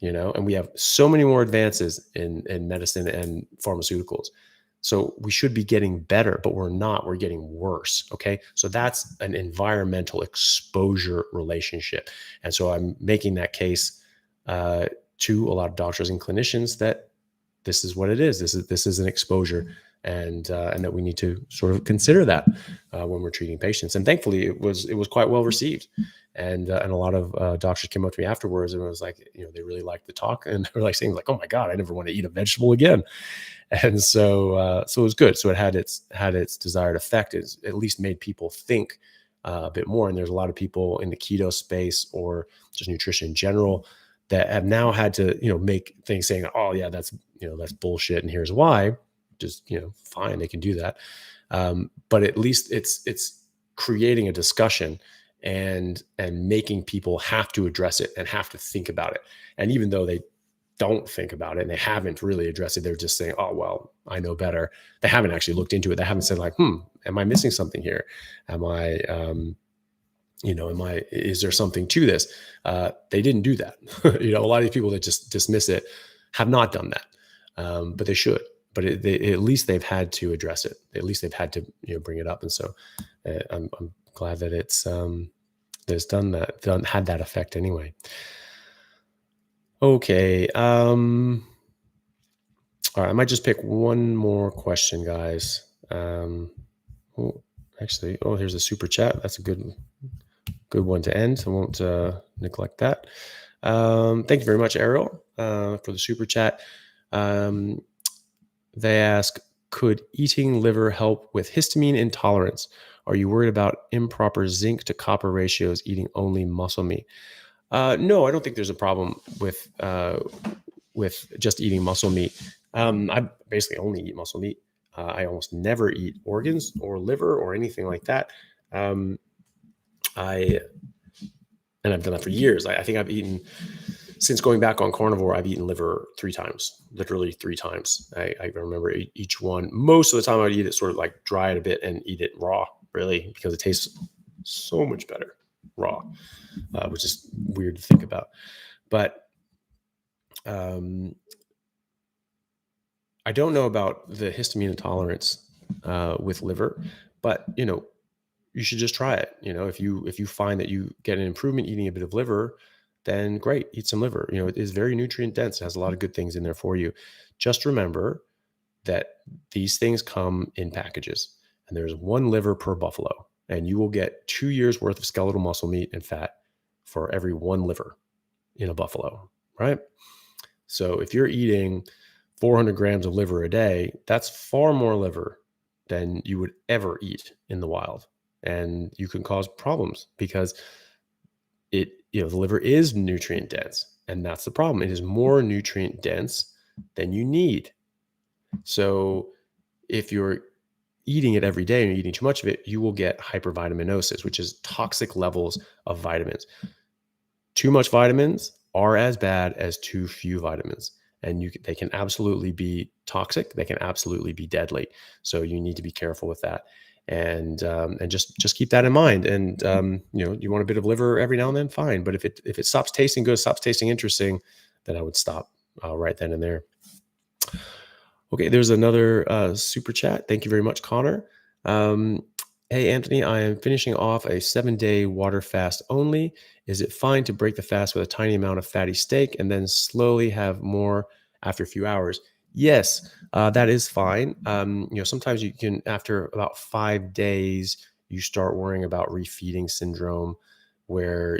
And we have so many more advances in medicine and pharmaceuticals. So we should be getting better, but we're not. We're getting worse. Okay. So that's an environmental exposure relationship. And so I'm making that case to a lot of doctors and clinicians that this is what it is. This is an exposure, and that we need to sort of consider that when we're treating patients. And thankfully, it was quite well received. And a lot of doctors came up to me afterwards and was like, they really liked the talk, and they were like saying like, "Oh my God, I never want to eat a vegetable again." And so it was good. So it had its desired effect. It at least made people think a bit more. And there's a lot of people in the keto space or just nutrition in general that have now had to make things saying, "Oh yeah, that's bullshit, and here's why." Just fine, they can do that. But at least it's creating a discussion and making people have to address it and have to think about it. And even though they don't think about it and they haven't really addressed it, they're just saying, "Oh well, I know better." They haven't actually looked into it. They haven't said like, am I missing something here? Am I is there something to this? They didn't do that. A lot of these people that just dismiss it have not done that. But they should. But at least they've had to address it. At least they've had to bring it up. And so I'm glad that it's had that effect anyway. Okay. All right. I might just pick one more question, guys. Here's a super chat. That's a good one to end. I won't neglect that. Thank you very much, Ariel, for the super chat. They ask, could eating liver help with histamine intolerance? Are you worried about improper zinc to copper ratios eating only muscle meat? No, I don't think there's a problem with just eating muscle meat. I basically only eat muscle meat. I almost never eat organs or liver or anything like that. And I've done that for years. I think I've eaten, since going back on carnivore, I've eaten liver 3 times, literally 3 times. I remember each one. Most of the time I would eat it sort of like dry it a bit and eat it raw, really, because it tastes so much better raw, which is weird to think about. But I don't know about the histamine intolerance with liver, but you should just try it. If you find that you get an improvement eating a bit of liver, then great, eat some liver. It is very nutrient dense. It has a lot of good things in there for you. Just remember that these things come in packages, and there's 1 liver per buffalo, and you will get 2 years worth of skeletal muscle meat and fat for every 1 liver in a buffalo, right? So if you're eating 400 grams of liver a day, that's far more liver than you would ever eat in the wild. And you can cause problems because the liver is nutrient dense, and that's the problem. It is more nutrient dense than you need. So if you're eating it every day and you're eating too much of it, you will get hypervitaminosis, which is toxic levels of vitamins. Too much vitamins are as bad as too few vitamins, and they can absolutely be toxic. They can absolutely be deadly. So you need to be careful with that. And just keep that in mind. And you want a bit of liver every now and then, fine. But if it stops tasting good, stops tasting interesting, then I would stop right then and there. Okay, there's another super chat. Thank you very much, Connor. Hey, Anthony, I am finishing off a 7-day water fast only. Is it fine to break the fast with a tiny amount of fatty steak and then slowly have more after a few hours? Yes, that is fine. Sometimes you can, after about 5 days, you start worrying about refeeding syndrome, where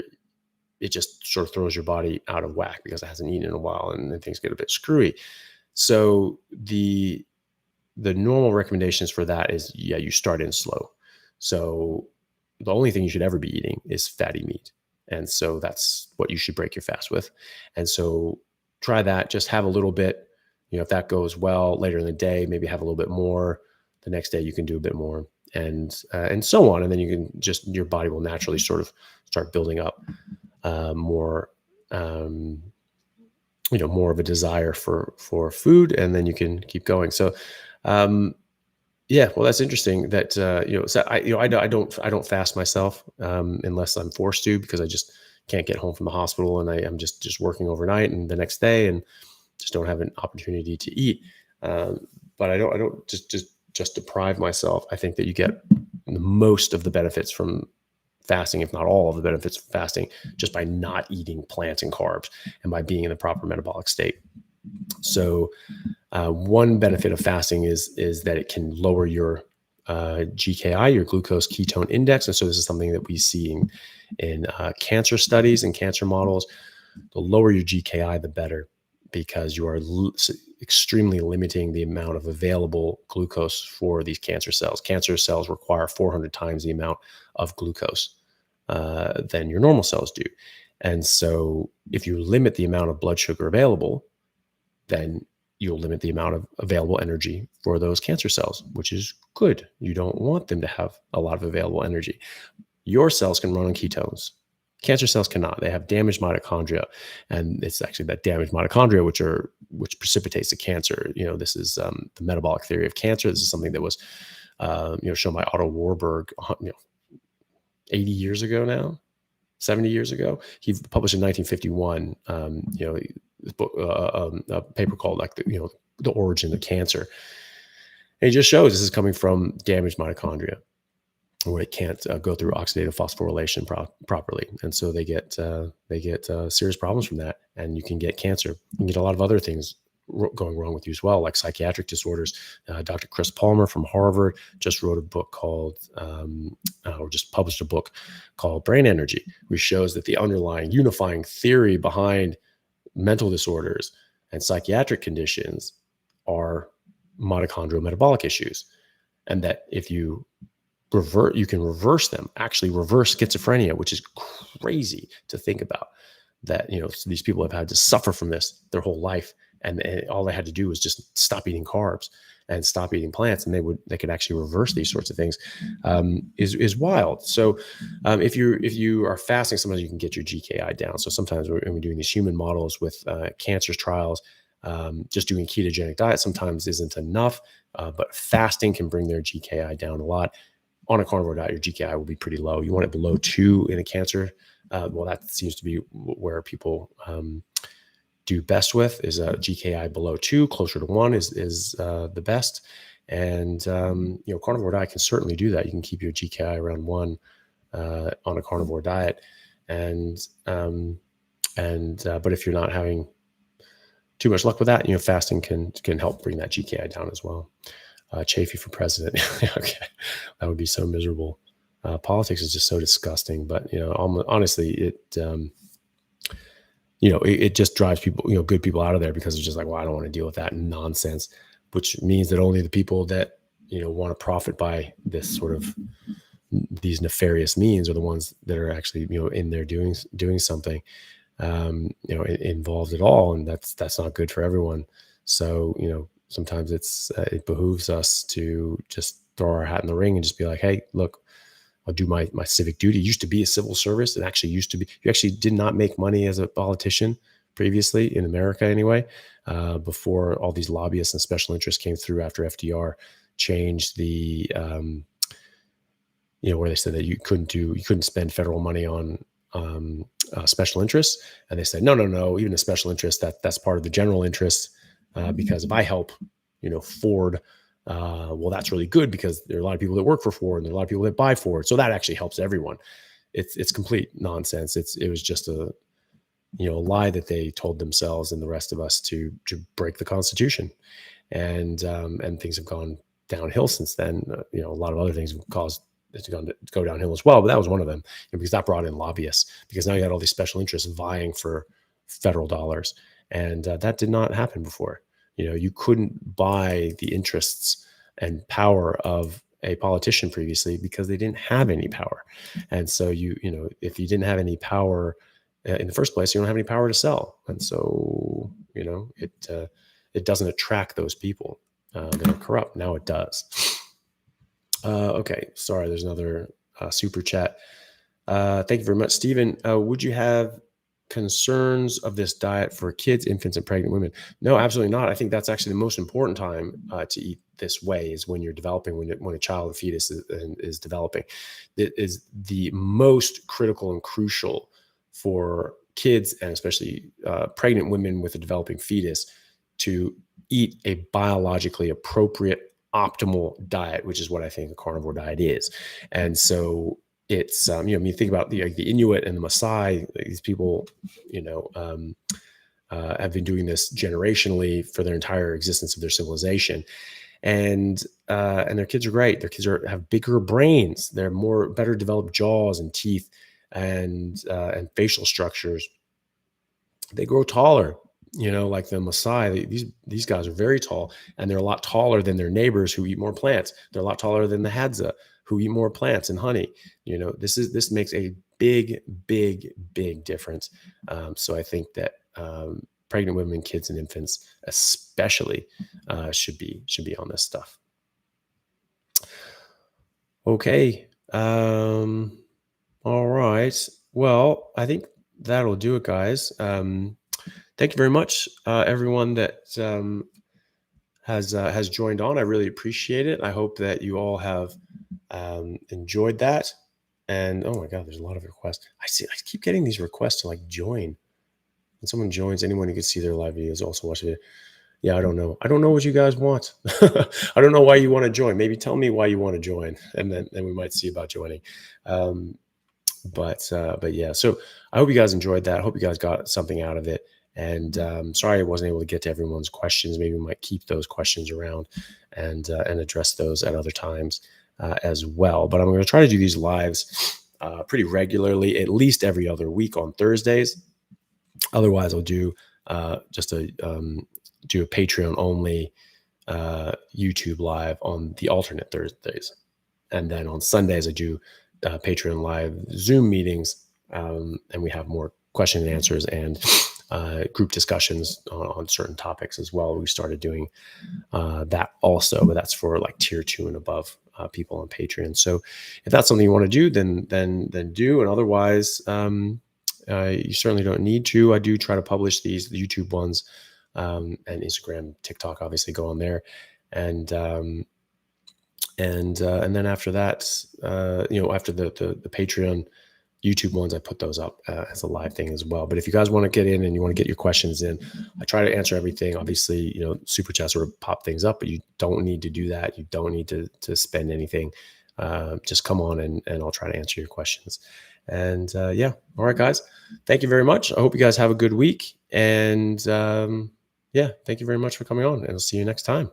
it just sort of throws your body out of whack because it hasn't eaten in a while, and then things get a bit screwy. So the normal recommendations for that is, you start in slow. So the only thing you should ever be eating is fatty meat. And so that's what you should break your fast with. And so try that. Just have a little bit. If that goes well later in the day, maybe have a little bit more. The next day you can do a bit more, and so on. And then you can your body will naturally sort of start building up more of a desire for food, and then you can keep going. So well, that's interesting that so I don't fast myself unless I'm forced to, because I just can't get home from the hospital, and I'm just working overnight and the next day, and just don't have an opportunity to eat. but I don't just deprive myself. I think that you get the most of the benefits from fasting, if not all of the benefits of fasting, just by not eating plants and carbs and by being in the proper metabolic state. So one benefit of fasting is that it can lower your GKI, your glucose ketone index. And so this is something that we see in cancer studies and cancer models. The lower your GKI, the better, because you are extremely limiting the amount of available glucose for these cancer cells. Cancer cells require 400 times the amount of glucose than your normal cells do. And so if you limit the amount of blood sugar available, then you'll limit the amount of available energy for those cancer cells, which is good. You don't want them to have a lot of available energy. Your cells can run on ketones. Cancer cells cannot. They have damaged mitochondria, and it's actually that damaged mitochondria which precipitates the cancer. This is the metabolic theory of cancer. This is something that was shown by Otto Warburg 80 years ago now, 70 years ago. He published in 1951 this book, a paper called the origin of cancer. And it just shows this is coming from damaged mitochondria, where it can't go through oxidative phosphorylation properly, and so they get serious problems from that, and you can get cancer. You can get a lot of other things going wrong with you as well, like psychiatric disorders. Dr. Chris Palmer from Harvard just wrote a book called, or just published a book called Brain Energy, which shows that the underlying unifying theory behind mental disorders and psychiatric conditions are mitochondrial metabolic issues, and that if you can reverse them, actually reverse schizophrenia, which is crazy to think about. That so these people have had to suffer from this their whole life, and all they had to do was just stop eating carbs and stop eating plants, and they could actually reverse these sorts of things. Is wild. So if you are fasting, sometimes you can get your GKI down. So sometimes when we're doing these human models with cancer trials, just doing ketogenic diet sometimes isn't enough, but fasting can bring their GKI down a lot. On a carnivore diet, your GKI will be pretty low. You want it below 2 in a cancer. Well, that seems to be where people do best with, is a GKI below 2, closer to 1 is the best. And carnivore diet can certainly do that. You can keep your GKI around 1 on a carnivore diet, but if you're not having too much luck with that, fasting can help bring that GKI down as well. Chaffee for president. Okay, that would be so miserable. Politics is just so disgusting, but honestly, it just drives people, good people out of there, because it's just like, well, I don't want to deal with that nonsense, which means that only the people that want to profit by this sort of these nefarious means are the ones that are actually in there doing something involved at all, and that's not good for everyone. So sometimes it behooves us to just throw our hat in the ring and just be like, hey, look, I'll do my civic duty. It used to be a civil service. It actually used to be, you actually did not make money as a politician previously in America anyway, before all these lobbyists and special interests came through after FDR changed the, where they said that you couldn't spend federal money on special interests. And they said, no, even a special interest, that's part of the general interest. Because if I help, Ford, well, that's really good, because there are a lot of people that work for Ford and there are a lot of people that buy Ford. So that actually helps everyone. It's complete nonsense. It was just a lie that they told themselves and the rest of us to break the Constitution. And things have gone downhill since then. A lot of other things have caused it to go downhill as well. But that was one of them, because that brought in lobbyists, because now you had all these special interests vying for federal dollars. And that did not happen before. You couldn't buy the interests and power of a politician previously, because they didn't have any power. And so if you didn't have any power in the first place, you don't have any power to sell. And so it doesn't attract those people that are corrupt. Now it does. Okay, sorry. There's another super chat. Thank you very much, Stephen. Would you have concerns of this diet for kids, infants, and pregnant women? No, absolutely not. I think that's actually the most important time to eat this way, is when you're developing, when a child or fetus is developing. It is the most critical and crucial for kids, and especially pregnant women with a developing fetus, to eat a biologically appropriate, optimal diet, which is what I think a carnivore diet is. And so it's, when you think about the Inuit and the Maasai, these people, have been doing this generationally for their entire existence of their civilization, and their kids are great. Their kids have bigger brains. They're better developed jaws and teeth and facial structures. They grow taller. Like the Maasai, these guys are very tall, and they're a lot taller than their neighbors who eat more plants. They're a lot taller than the Hadza who eat more plants and honey. This makes a big, big, big difference. So I think that pregnant women, kids, and infants, especially, should be on this stuff. Okay. All right. Well, I think that'll do it, guys. Thank you very much, everyone that has joined on. I really appreciate it. I hope that you all have enjoyed that. And oh my God, there's a lot of requests. I keep getting these requests to like join. When someone joins, anyone who can see their live videos also watch it. Yeah, I don't know. I don't know what you guys want. I don't know why you want to join. Maybe tell me why you want to join, and then we might see about joining. But yeah. So I hope you guys enjoyed that. I hope you guys got something out of it. And sorry I wasn't able to get to everyone's questions. Maybe we might keep those questions around and address those at other times as well. But I'm going to try to do these lives pretty regularly, at least every other week on Thursdays. Otherwise, I'll do do a Patreon only YouTube live on the alternate Thursdays. And then on Sundays, I do Patreon live Zoom meetings, and we have more question and answers and group discussions on certain topics as well. We started doing that also, but that's for like tier 2 and above people on Patreon. So if that's something you want to do, then do. And otherwise, you certainly don't need to. I do try to publish the YouTube ones, and Instagram, TikTok, obviously go on there. And then after that, after the Patreon YouTube ones, I put those up as a live thing as well. But if you guys want to get in and you want to get your questions in, I try to answer everything. Obviously, super chats sort of pop things up, but you don't need to do that. You don't need to spend anything. Just come on and I'll try to answer your questions. And yeah, all right, guys. Thank you very much. I hope you guys have a good week. And yeah, thank you very much for coming on, and I'll see you next time.